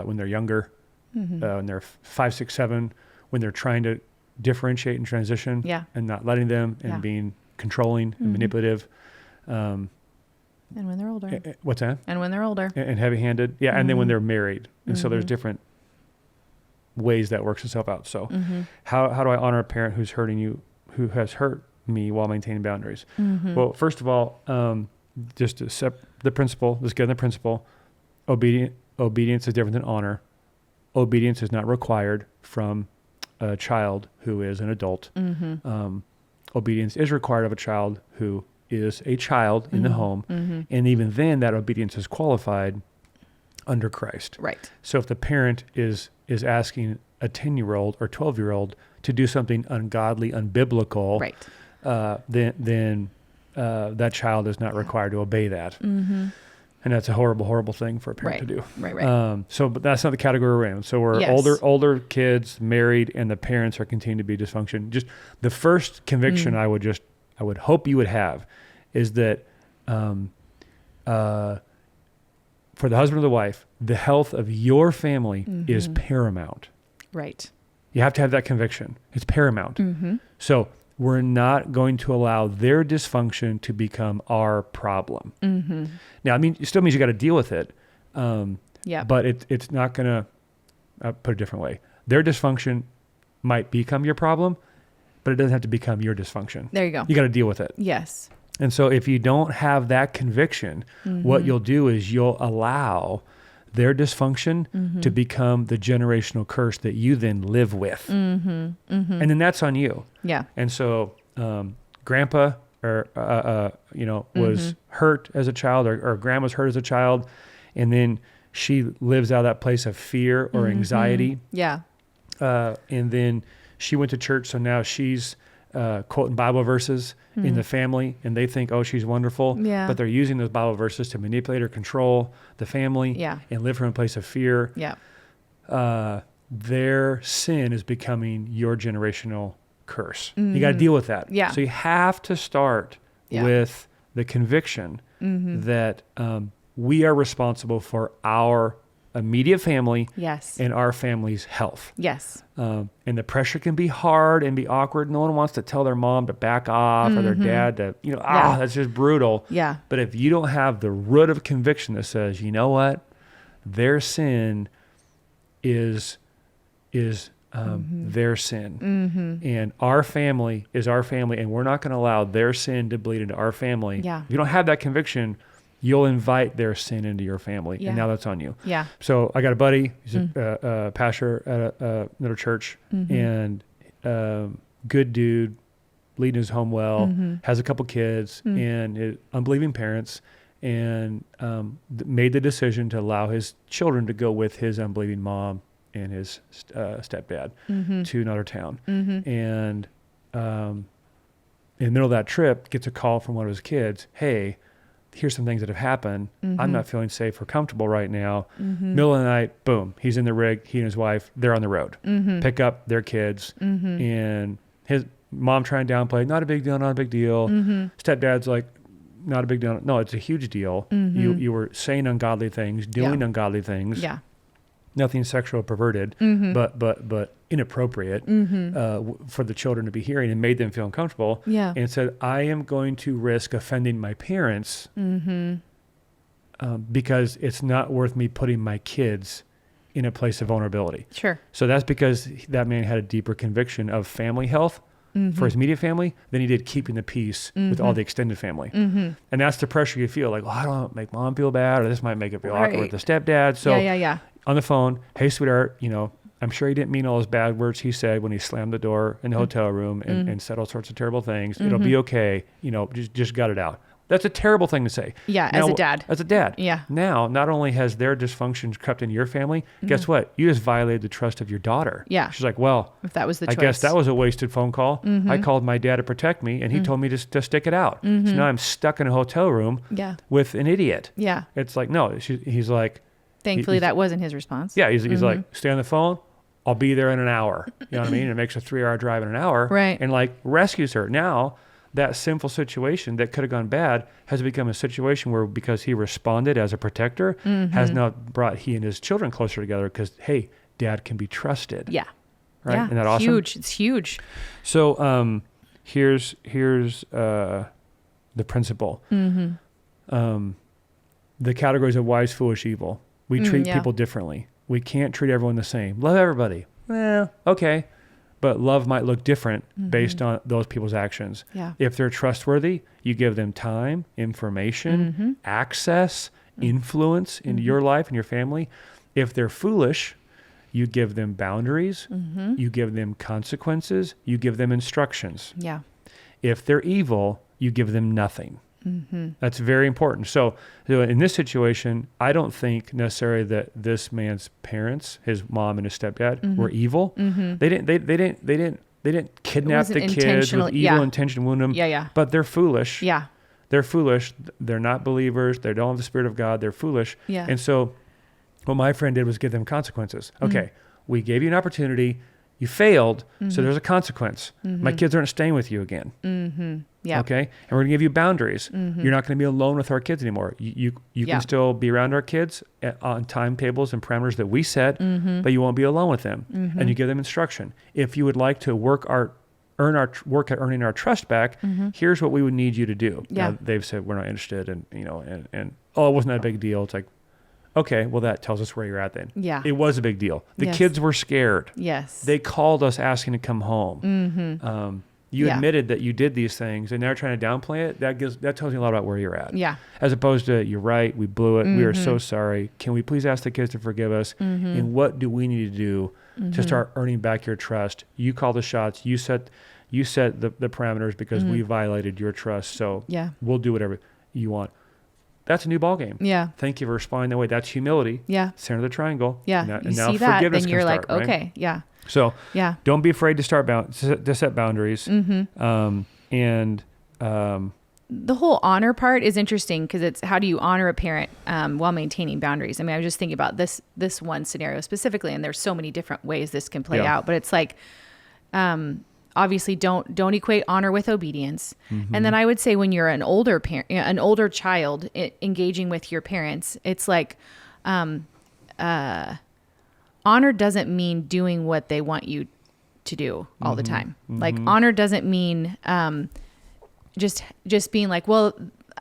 When they're younger, when they're 5, 6, 7, when they're trying to differentiate and transition, and not letting them, and being controlling and manipulative. And when they're older. What's that? And when they're older. And heavy-handed. Yeah, and then when they're married. And so there's different ways that works itself out. So how do I honor a parent who has hurt me while maintaining boundaries? Well, first of all, just to set the principle, let's get in the principle. Obedience is different than honor. Obedience is not required from a child who is an adult. Obedience is required of a child who is a child in the home. And even then, that obedience is qualified under Christ. Right. So if the parent is asking a 10-year-old or 12-year-old to do something ungodly, unbiblical, then that child is not required to obey that. And that's a horrible, horrible thing for a parent to do. Right. But that's not the category we're in. So we're older kids, married, and the parents are continuing to be dysfunction. Just the first conviction I would hope you would have is that for the husband or the wife, the health of your family is paramount. Right. You have to have that conviction. It's paramount. So we're not going to allow their dysfunction to become our problem. Now, I mean, it still means you got to deal with it. But it's not going to, put it a different way. Their dysfunction might become your problem, but it doesn't have to become your dysfunction. There you go. You got to deal with it. Yes. And so if you don't have that conviction, what you'll do is you'll allow their dysfunction to become the generational curse that you then live with. And then that's on you. Yeah. And so grandpa was hurt as a child, or grandma's hurt as a child, and then she lives out of that place of fear or anxiety. Yeah. And then she went to church, so now she's quoting Bible verses in the family, and they think, oh, she's wonderful. Yeah. But they're using those Bible verses to manipulate or control the family and live from a place of fear. Yeah. Their sin is becoming your generational curse. You got to deal with that. Yeah. So you have to start with the conviction that we are responsible for our immediate family and our family's health. Yes. And the pressure can be hard and be awkward. No one wants to tell their mom to back off or their dad to, that's just brutal. Yeah. But if you don't have the root of conviction that says, you know what, their sin is their sin. And our family is our family, and we're not going to allow their sin to bleed into our family. Yeah. If you don't have that conviction, you'll invite their sin into your family, and now that's on you. Yeah. So I got a buddy, he's a pastor at another church, and good dude, leading his home well, has a couple kids, and unbelieving parents, and made the decision to allow his children to go with his unbelieving mom and his stepdad to another town. And in the middle of that trip, gets a call from one of his kids, hey, here's some things that have happened. I'm not feeling safe or comfortable right now. Middle of the night, boom, he's in the rig, he and his wife, they're on the road. Pick up their kids, and his mom trying to downplay, not a big deal, not a big deal. Stepdad's like, not a big deal. No, it's a huge deal. You were saying ungodly things, doing ungodly things. Yeah. Nothing sexual or perverted, but inappropriate for the children to be hearing, and made them feel uncomfortable. Yeah. And said, I am going to risk offending my parents because it's not worth me putting my kids in a place of vulnerability. Sure. So that's because that man had a deeper conviction of family health for his immediate family than he did keeping the peace with all the extended family. And that's the pressure you feel, like, well, I don't want to make mom feel bad, or this might make it feel awkward with the stepdad. So on the phone, hey, sweetheart, I'm sure he didn't mean all those bad words he said when he slammed the door in the hotel room and said all sorts of terrible things. It'll be okay. Just got it out. That's a terrible thing to say. Yeah, now, as a dad. As a dad. Yeah. Now, not only has their dysfunctions crept into your family, guess what? You just violated the trust of your daughter. Yeah. She's like, well, if that was the I choice. guess that was a wasted phone call. I called my dad to protect me, and he told me to stick it out. So now I'm stuck in a hotel room with an idiot. Yeah. It's like, no, he's like. Thankfully, that wasn't his response. Yeah, he's like, stay on the phone. I'll be there in an hour. You know what I mean? It makes a 3-hour drive in an hour. Right. And like rescues her. Now, that sinful situation that could have gone bad has become a situation where, because he responded as a protector, has now brought he and his children closer together because, hey, dad can be trusted. Yeah. Right? Yeah. Isn't that awesome? Huge. It's huge. So here's the principle. The categories of wise, foolish, evil. We treat people differently. We can't treat everyone the same. Love everybody. Well, okay. But love might look different based on those people's actions. Yeah. If they're trustworthy, you give them time, information, access, influence into your life and your family. If they're foolish, you give them boundaries, you give them consequences, you give them instructions. Yeah. If they're evil, you give them nothing. That's very important. So in this situation, I don't think necessarily that this man's parents, his mom and his stepdad, were evil. They didn't kidnap the kids with evil intention, wound them. Yeah. But they're foolish. Yeah. they're foolish. They're not believers. They don't have the Spirit of God. They're foolish. Yeah. And so what my friend did was give them consequences. Okay, we gave you an opportunity. You failed, so there's a consequence. My kids aren't staying with you again. Yeah. Okay, and we're going to give you boundaries. You're not going to be alone with our kids anymore. You can still be around our kids on timetables and parameters that we set, but you won't be alone with them. And you give them instruction. If you would like to work at earning our trust back, here's what we would need you to do. Yeah. Now, they've said we're not interested, and it wasn't that a big deal. It's like, okay, well, that tells us where you're at then. Yeah. It was a big deal. The Yes. kids were scared. Yes. They called us asking to come home. You admitted that you did these things, and they're trying to downplay it. That tells you a lot about where you're at. Yeah. As opposed to, you're right, we blew it. We are so sorry. Can we please ask the kids to forgive us? And what do we need to do to start earning back your trust? You call the shots. You set the parameters because we violated your trust. So we'll do whatever you want. That's a new ballgame. Yeah. Thank you for responding that way. That's humility. Yeah. Center of the triangle. Yeah. And you see that, then you're like, right? okay, yeah. So Yeah. don't be afraid to set boundaries. The whole honor part is interesting because it's how do you honor a parent while maintaining boundaries? I mean, I was just thinking about this one scenario specifically, and there's so many different ways this can play out, but it's like, obviously don't equate honor with obedience. And then I would say when you're an older parent, an older child engaging with your parents, it's like, honor doesn't mean doing what they want you to do all the time. Like honor doesn't mean, just being like, well,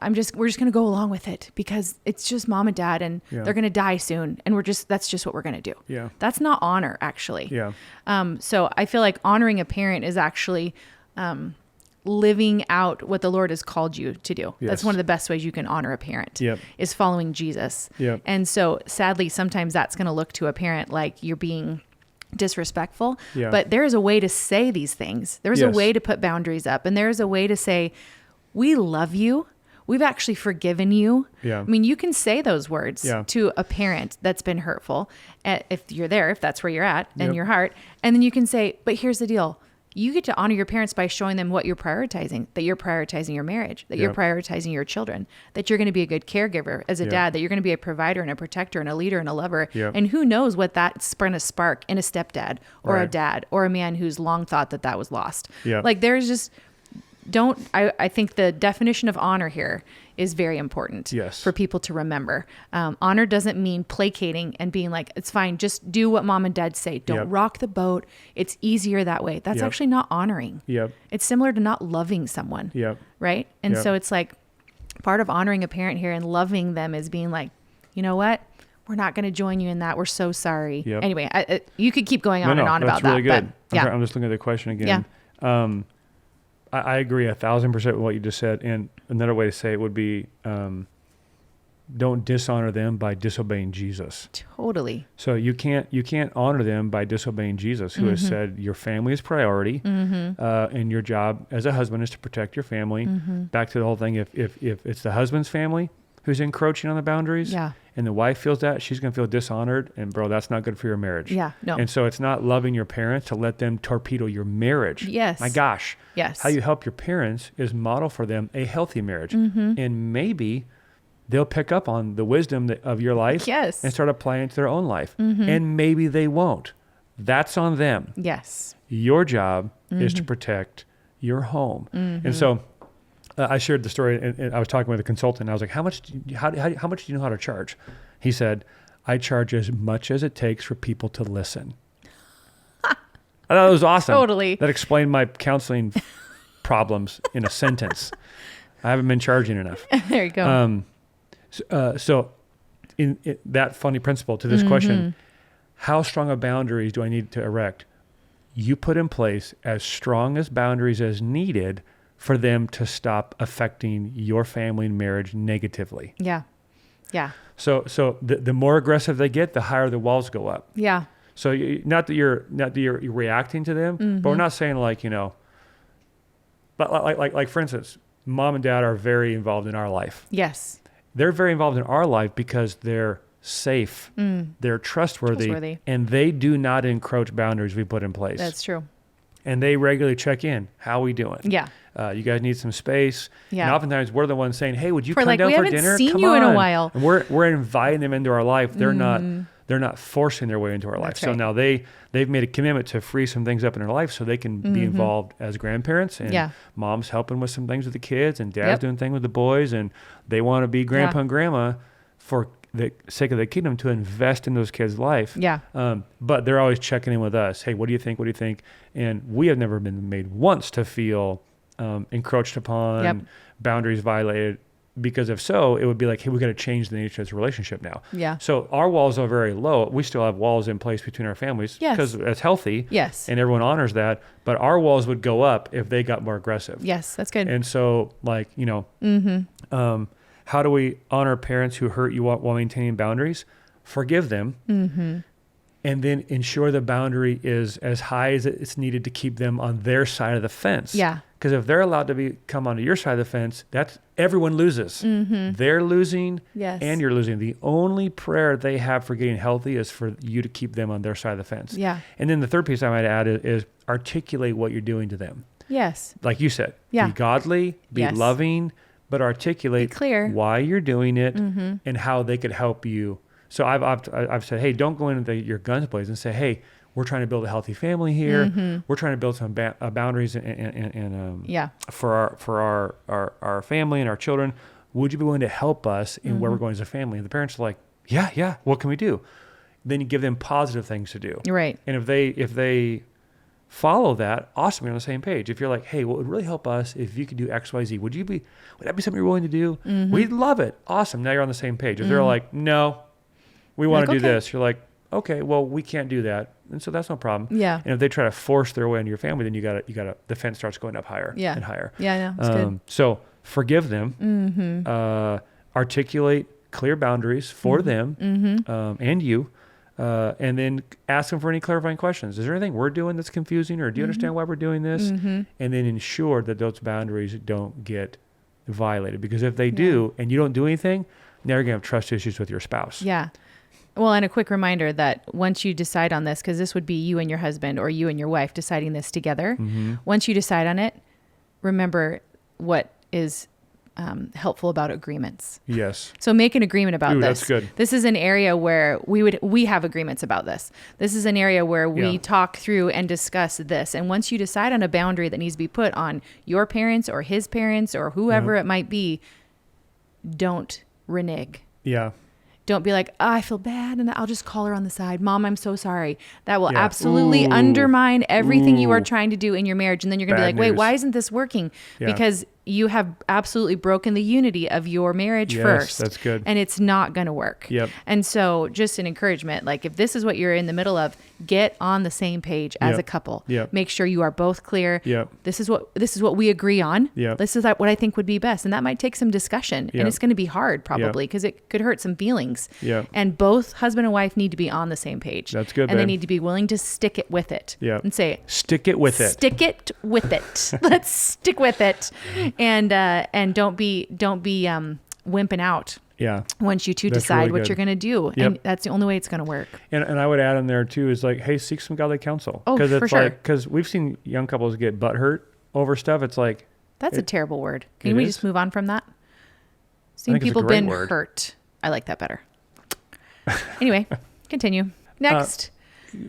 we're just going to go along with it because it's just mom and dad and they're going to die soon. And that's just what we're going to do. Yeah. That's not honor actually. Yeah. So I feel like honoring a parent is actually, living out what the Lord has called you to do. Yes. That's one of the best ways you can honor a parent is following Jesus. And so sadly, sometimes that's going to look to a parent like you're being disrespectful, but there is a way to say these things. There's a way to put boundaries up, and there's a way to say, we love you. We've actually forgiven you. Yeah. I mean, you can say those words to a parent that's been hurtful if you're there, if that's where you're at in your heart. And then you can say, but here's the deal. You get to honor your parents by showing them what you're prioritizing, that you're prioritizing your marriage, that you're prioritizing your children, that you're going to be a good caregiver as a dad, that you're going to be a provider and a protector and a leader and a lover. And who knows what that's going to spark in a stepdad or a dad or a man who's long thought that was lost. Like there's just... I think the definition of honor here is very important for people to remember. Honor doesn't mean placating and being like, it's fine, just do what mom and dad say. Don't rock the boat. It's easier that way. That's actually not honoring. It's similar to not loving someone. Right? And so it's like part of honoring a parent here and loving them is being like, you know what? We're not going to join you in that. We're so sorry. Anyway, you could keep going on and on about really that. Good. But, I'm just looking at the question again. I agree 1,000% with what you just said. And another way to say it would be, don't dishonor them by disobeying Jesus. Totally. So you can't honor them by disobeying Jesus, who has said your family is priority, and your job as a husband is to protect your family. Back to the whole thing, if it's the husband's family who's encroaching on the boundaries, and the wife feels that, she's going to feel dishonored, and bro, that's not good for your marriage. No. And so it's not loving your parents to let them torpedo your marriage. Yes. My gosh. Yes. How you help your parents is model for them a healthy marriage. And maybe they'll pick up on the wisdom of your life and start applying it to their own life. And maybe they won't. That's on them. Yes. Your job is to protect your home. And so I shared the story, and I was talking with a consultant. And I was like, how much do you know how to charge? He said, I charge as much as it takes for people to listen. I thought it was awesome. Totally. That explained my counseling problems in a sentence. I haven't been charging enough. There you go. So in that funny principle to this question, how strong of boundaries do I need to erect? You put in place as strong as boundaries as needed for them to stop affecting your family and marriage negatively. Yeah. So the more aggressive they get, the higher the walls go up. Yeah. So not that you're reacting to them, but we're not saying but like for instance, mom and dad are very involved in our life. Yes. They're very involved in our life because they're safe, they're trustworthy, and they do not encroach boundaries we put in place. That's true. and they regularly check in. How we doing? Yeah. You guys need some space. Yeah. And oftentimes we're the ones saying, hey, would you For come like, down we for haven't dinner? seen Come you on. in a while. And we're inviting them into our life. They're not forcing their way into our life. That's So right. now they've made a commitment to free some things up in their life so they can be involved as grandparents, and mom's helping with some things with the kids, and dad's doing things with the boys, and they want to be grandpa and grandma for the sake of the kingdom to invest in those kids' life. Yeah. But they're always checking in with us. Hey, what do you think? What do you think? And we have never been made once to feel encroached upon, boundaries violated, because if so, it would be like, hey, we got to change the nature of this relationship now. Yeah. So our walls are very low. We still have walls in place between our families because it's healthy. Yes. And everyone honors that. But our walls would go up if they got more aggressive. Yes, that's good. And so, like, how do we honor parents who hurt you while maintaining boundaries? Forgive them. And then ensure the boundary is as high as it's needed to keep them on their side of the fence. Yeah. Because if they're allowed to come onto your side of the fence, that's everyone loses. They're losing, and you're losing. The only prayer they have for getting healthy is for you to keep them on their side of the fence. Yeah. And then the third piece I might add is articulate what you're doing to them. Yes. Like you said, Yeah. be godly, be loving, but articulate Be clear. why you're doing it and how they could help you. So I've said, hey, don't go into your guns blazing and say, hey, we're trying to build a healthy family here. We're trying to build some boundaries for our family and our children. Would you be willing to help us in where we're going as a family? And the parents are like, yeah. What can we do? Then you give them positive things to do. Right. And if they follow that, awesome, you're on the same page. If you're like, hey, well, it would really help us if you could do X, Y, Z. Would that be something you're willing to do? We'd love it. Awesome. Now you're on the same page. If they're like, no, we want to do this. You're like, okay, well, we can't do that. And so that's no problem. Yeah. And if they try to force their way into your family, then the fence starts going up higher and higher. Yeah, I know. That's good. So forgive them, articulate clear boundaries for them and you, and then ask them for any clarifying questions. Is there anything we're doing that's confusing, or do you understand why we're doing this? And then ensure that those boundaries don't get violated. Because if they do, and you don't do anything, now you're going to have trust issues with your spouse. Yeah. Well, and a quick reminder that once you decide on this, because this would be you and your husband or you and your wife deciding this together. Once you decide on it, remember what is helpful about agreements. Yes. So make an agreement about this. That's good. This is an area where we have agreements about this. This is an area where we talk through and discuss this. And once you decide on a boundary that needs to be put on your parents or his parents or whoever it might be, don't renege. Yeah. Don't be like, I feel bad, and I'll just call her on the side. Mom, I'm so sorry. That will absolutely undermine everything you are trying to do in your marriage. And then you're going to be like, wait, why isn't this working? Because you have absolutely broken the unity of your marriage first. That's good. And it's not going to work. Yep. And so just an encouragement, like if this is what you're in the middle of, get on the same page as a couple. Yep. Make sure you are both clear. Yep. This is what we agree on. Yep. This is what I think would be best. And that might take some discussion. And it's going to be hard probably because it could hurt some feelings. Yep. And both husband and wife need to be on the same page. That's good, And they babe. need to be willing to stick it with it. Yep. And say, stick it with it. Stick it with it. Let's stick with it. And don't be wimping out. Yeah. Once you two That's decide really what good. you're going to do. Yep. And that's the only way it's going to work. And I would add in there too is like, hey, seek some godly counsel. Oh, for sure. Because we've seen young couples get butt hurt over stuff. It's like, That's a terrible word. Can we just move on from that? Seeing think it's a people great been word. hurt. I like that better. Anyway, continue. Next.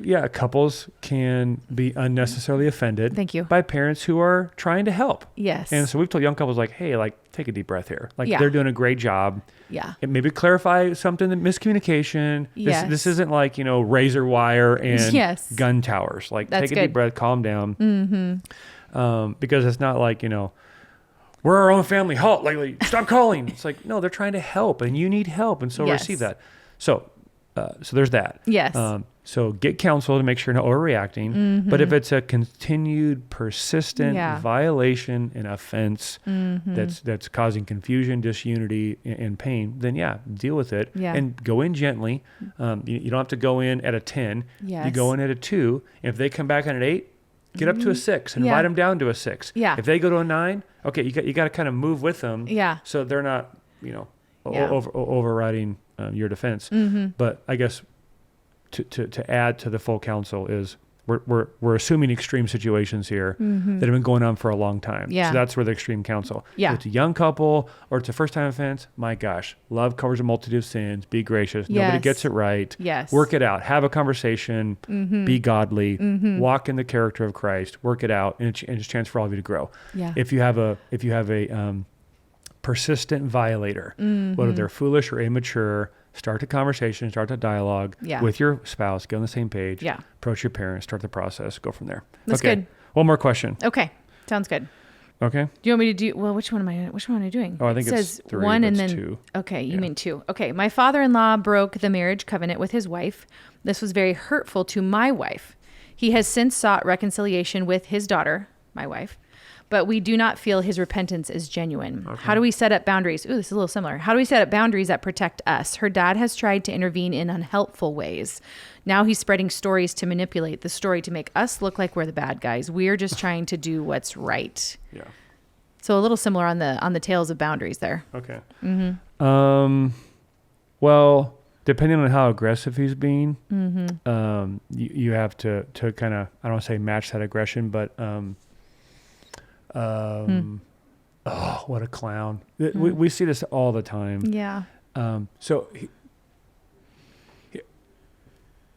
yeah, couples can be unnecessarily offended. Thank you. By parents who are trying to help. Yes. And so we've told young couples like, hey, like take a deep breath here. Like Yeah. they're doing a great job. Yeah. And maybe clarify something, that miscommunication. Yes. This isn't like, razor wire and Yes. gun towers. Like That's take a good. deep breath, calm down. Because it's not like, we're our own family. Halt, like stop calling. It's like, no, they're trying to help and you need help. And so Yes. receive that. So there's that. Yes. So get counsel to make sure you're not overreacting. But if it's a continued, persistent violation and offense that's causing confusion, disunity, and pain, then deal with it and go in gently. You don't have to go in at a 10. Yes. You go in at a 2. If they come back on an 8, get up to a 6 and invite them down to a 6. Yeah. If they go to a 9, okay, you got to kind of move with them. Yeah. So they're not, overriding your defense. But I guess to add to the full counsel is we're assuming extreme situations here that have been going on for a long time. Yeah. So that's where the extreme counsel. Yeah. If it's a young couple or it's a first time offense, my gosh, love covers a multitude of sins. Be gracious. Nobody gets it right. Yes. Work it out. Have a conversation. Be godly. Walk in the character of Christ. Work it out, and it's a chance for all of you to grow. Yeah. If you have a persistent violator, whether they're foolish or immature, start a conversation, start a dialogue with your spouse, get on the same page, approach your parents, start the process, go from there. That's good. One more question. Okay. Sounds good. Okay. Do you want me to do, which one am I doing? Oh, I think it says it's 3, one and then 2. Okay. You mean 2. Okay. My father-in-law broke the marriage covenant with his wife. This was very hurtful to my wife. He has since sought reconciliation with his daughter, my wife, but we do not feel his repentance is genuine. Okay. How do we set up boundaries? Ooh, this is a little similar. How do we set up boundaries that protect us? Her dad has tried to intervene in unhelpful ways. Now he's spreading stories to manipulate the story to make us look like we're the bad guys. We're just trying to do what's right. Yeah. So a little similar on the tales of boundaries there. Okay. Well, depending on how aggressive he's being, you have to kind of, I don't want to say match that aggression, but oh, what a clown. We see this all the time. Yeah. So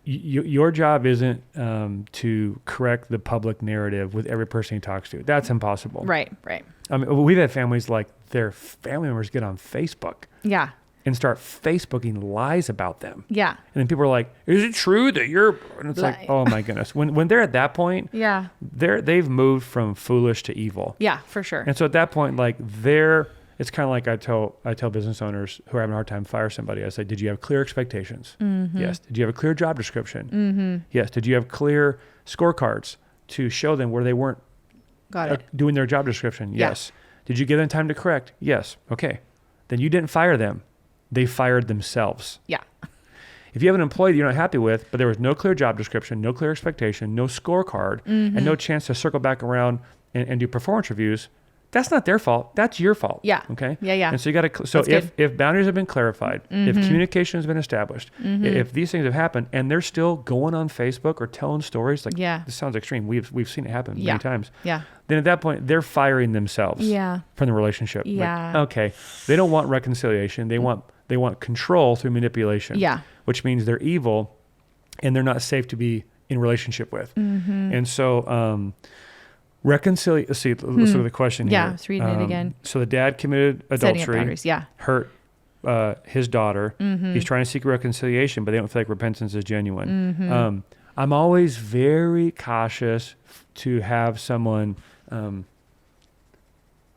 your job isn't to correct the public narrative with every person he talks to. That's impossible. Right. I mean, we've had families like their family members get on Facebook. Yeah. And start Facebooking lies about them. Yeah. And then people are like, is it true that you're, and it's like, oh my goodness. When they're at that point, they've moved from foolish to evil. Yeah, for sure. And so at that point, like it's kind of like I tell business owners who are having a hard time fire somebody, I say, did you have clear expectations? Yes. Did you have a clear job description? Yes. Did you have clear scorecards to show them where they weren't doing their job description? Yes. Did you give them time to correct? Yes. Okay. Then you didn't fire them. They fired themselves. Yeah. If you have an employee that you're not happy with, but there was no clear job description, no clear expectation, no scorecard, and no chance to circle back around and do performance reviews, that's not their fault. That's your fault. Yeah. Okay. Yeah. And so you got to. So if boundaries have been clarified, if communication has been established, if these things have happened, and they're still going on Facebook or telling stories, like this sounds extreme. We've seen it happen many times. Yeah. Then at that point, they're firing themselves. From the relationship. Yeah. Like, okay. They don't want reconciliation. They want control through manipulation. Yeah. Which means they're evil, and they're not safe to be in relationship with. And so. Let's look at the question here. Yeah, let's read it again. So the dad committed adultery, hurt his daughter. He's trying to seek reconciliation, but they don't feel like repentance is genuine. I'm always very cautious to have someone, how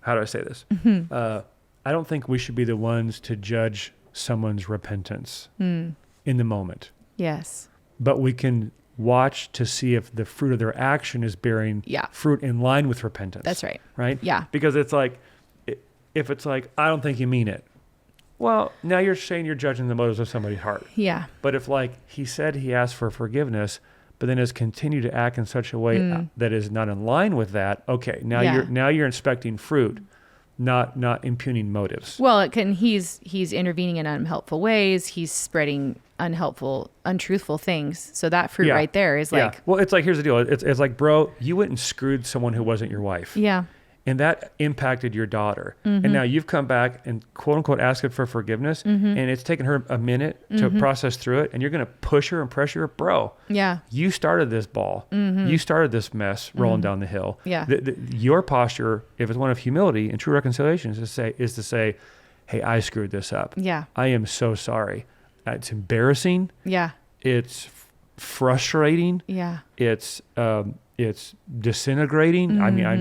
do I say this? I don't think we should be the ones to judge someone's repentance in the moment. Yes. But we can watch to see if the fruit of their action is bearing fruit in line with repentance. That's right. Right? Yeah. Because it's like, if it's like, I don't think you mean it. Well, now you're saying you're judging the motives of somebody's heart. Yeah. But if like he said he asked for forgiveness, but then has continued to act in such a way that is not in line with that, okay, now you're inspecting fruit, not impugning motives. Well, he's intervening in unhelpful ways. He's spreading untruthful things. So that fruit right there is like... Well, it's like, here's the deal. It's like, bro, you went and screwed someone who wasn't your wife. Yeah. And that impacted your daughter. And now you've come back and quote unquote asked her for forgiveness. And it's taken her a minute to process through it. And you're going to push her and pressure her. Bro, you started this ball. You started this mess rolling down the hill. Yeah. Your posture, if it's one of humility and true reconciliation, is to say, hey, I screwed this up. Yeah. I am so sorry. It's embarrassing. Yeah. It's frustrating. Yeah. It's disintegrating. I mean, I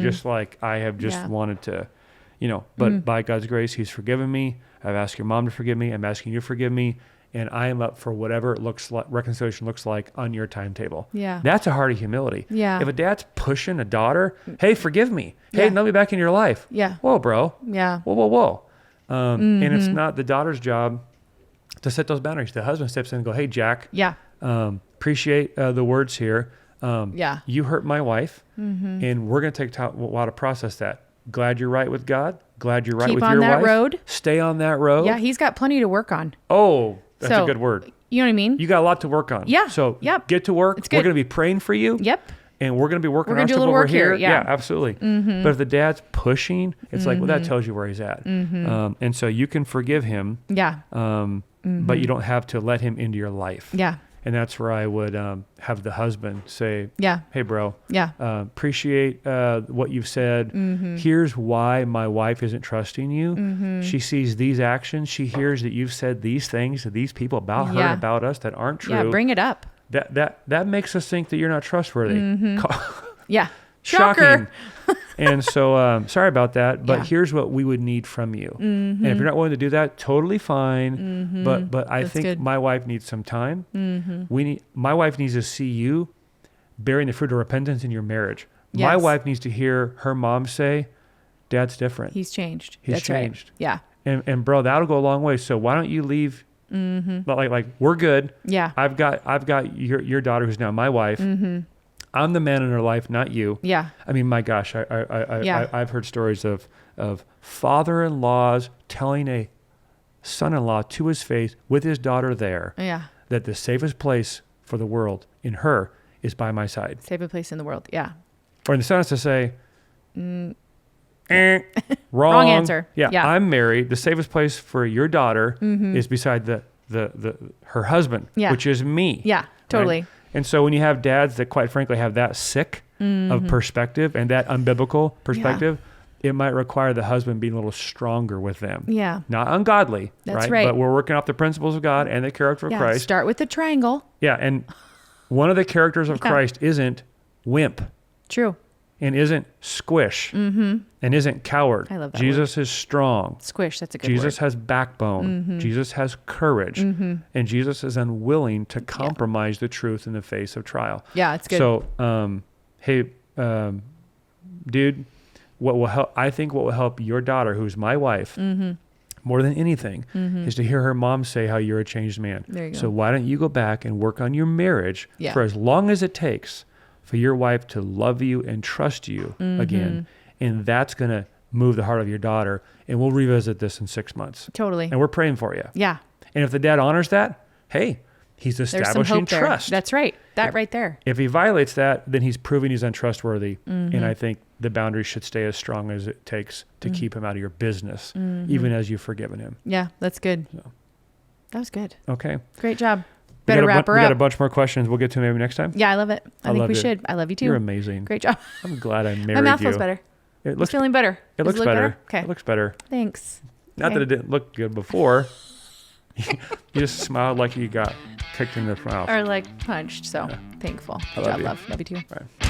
have just wanted to, but by God's grace, he's forgiven me. I've asked your mom to forgive me. I'm asking you to forgive me. And I am up for whatever it looks like, reconciliation looks like on your timetable. Yeah. That's a heart of humility. Yeah. If a dad's pushing a daughter, hey, forgive me. Hey, let me back in your life. Yeah. Whoa, bro. Yeah. Whoa. And it's not the daughter's job to set those boundaries. The husband steps in and go, hey, Jack. Yeah. Appreciate the words here. You hurt my wife, and we're going to take a while to process that. Glad you're right with God. Glad you're right with your wife. Keep on that road. Stay on that road. Yeah, he's got plenty to work on. Oh, that's a good word. You know what I mean? You got a lot to work on. Yeah. So Yep. get to work. It's good. We're going to be praying for you. Yep. And we're going to be working We're on gonna do a stuff little over work here. here. Yeah. Absolutely. Mm-hmm. But if the dad's pushing, it's like, well, that tells you where he's at. Mm-hmm. And so you can forgive him. Yeah. But you don't have to let him into your life. Yeah. And that's where I would have the husband say, Yeah. hey, bro, Yeah. appreciate what you've said. Here's why my wife isn't trusting you. She sees these actions. She hears that you've said these things to these people about her and about us that aren't true. Yeah. Bring it up. That makes us think that you're not trustworthy. Yeah. Shocking. Shocker. And so sorry about that, but Yeah. here's what we would need from you. And if you're not willing to do that, totally fine. But I That's think good. my wife needs some time. My wife needs to see you bearing the fruit of repentance in your marriage. My Yes. wife needs to hear her mom say, Dad's different. He's changed. He's That's changed. Right. Yeah. And bro, that'll go a long way. So why don't you leave? Like we're good. Yeah. I've got your daughter who's now my wife. I'm the man in her life, not you. Yeah. I mean, my gosh, I've heard stories of father-in-laws telling a son-in-law to his face with his daughter there Yeah. that the safest place for the world in her is by my side. Save a place in the world. Yeah. Or in the son is to say, wrong. Wrong answer. Yeah, Yeah. I'm married. The safest place for your daughter is beside her husband, Yeah. which is me. Yeah. Totally. Right? And so when you have dads that quite frankly have that sick of perspective and that unbiblical perspective, it might require the husband being a little stronger with them. Yeah. Not ungodly, That's right. But we're working off the principles of God and the character of Yeah. Christ. Start with the triangle. Yeah, and one of the characters of Yeah. Christ isn't wimp True. and isn't squish and isn't coward. I love that Jesus is strong. Squish. That's a good Jesus word. has backbone. Jesus has courage. And Jesus is unwilling to compromise the truth in the face of trial. Yeah, it's good. So, hey, dude, what will help? I think what will help your daughter, who's my wife, more than anything, is to hear her mom say how you're a changed man. There you go. So why don't you go back and work on your marriage Yeah. for as long as it takes for your wife to love you and trust you again, and that's going to move the heart of your daughter. And we'll revisit this in 6 months. Totally. And we're praying for you. Yeah. And if the dad honors that, hey, he's There's some establishing hope there. trust. That's right. That right there. If he violates that, then he's proving he's untrustworthy. And I think the boundaries should stay as strong as it takes to keep him out of your business, even as you've forgiven him. Yeah, that's good. So. That was good. Okay. Great job. Better wrap her We got a up. bunch more questions. We'll get to them maybe next time. Yeah, I love it. I think love we it. should. I love you too. You're amazing. Great job. I'm glad I married you. My mouth feels better. It It's looks, feeling better. it Does looks look better. Okay. It looks better. Thanks. Not Okay. that it didn't look good before. You just smiled like you got kicked in the mouth. Or like punched. So thankful. I Good love job, you. love. Love you too. Bye.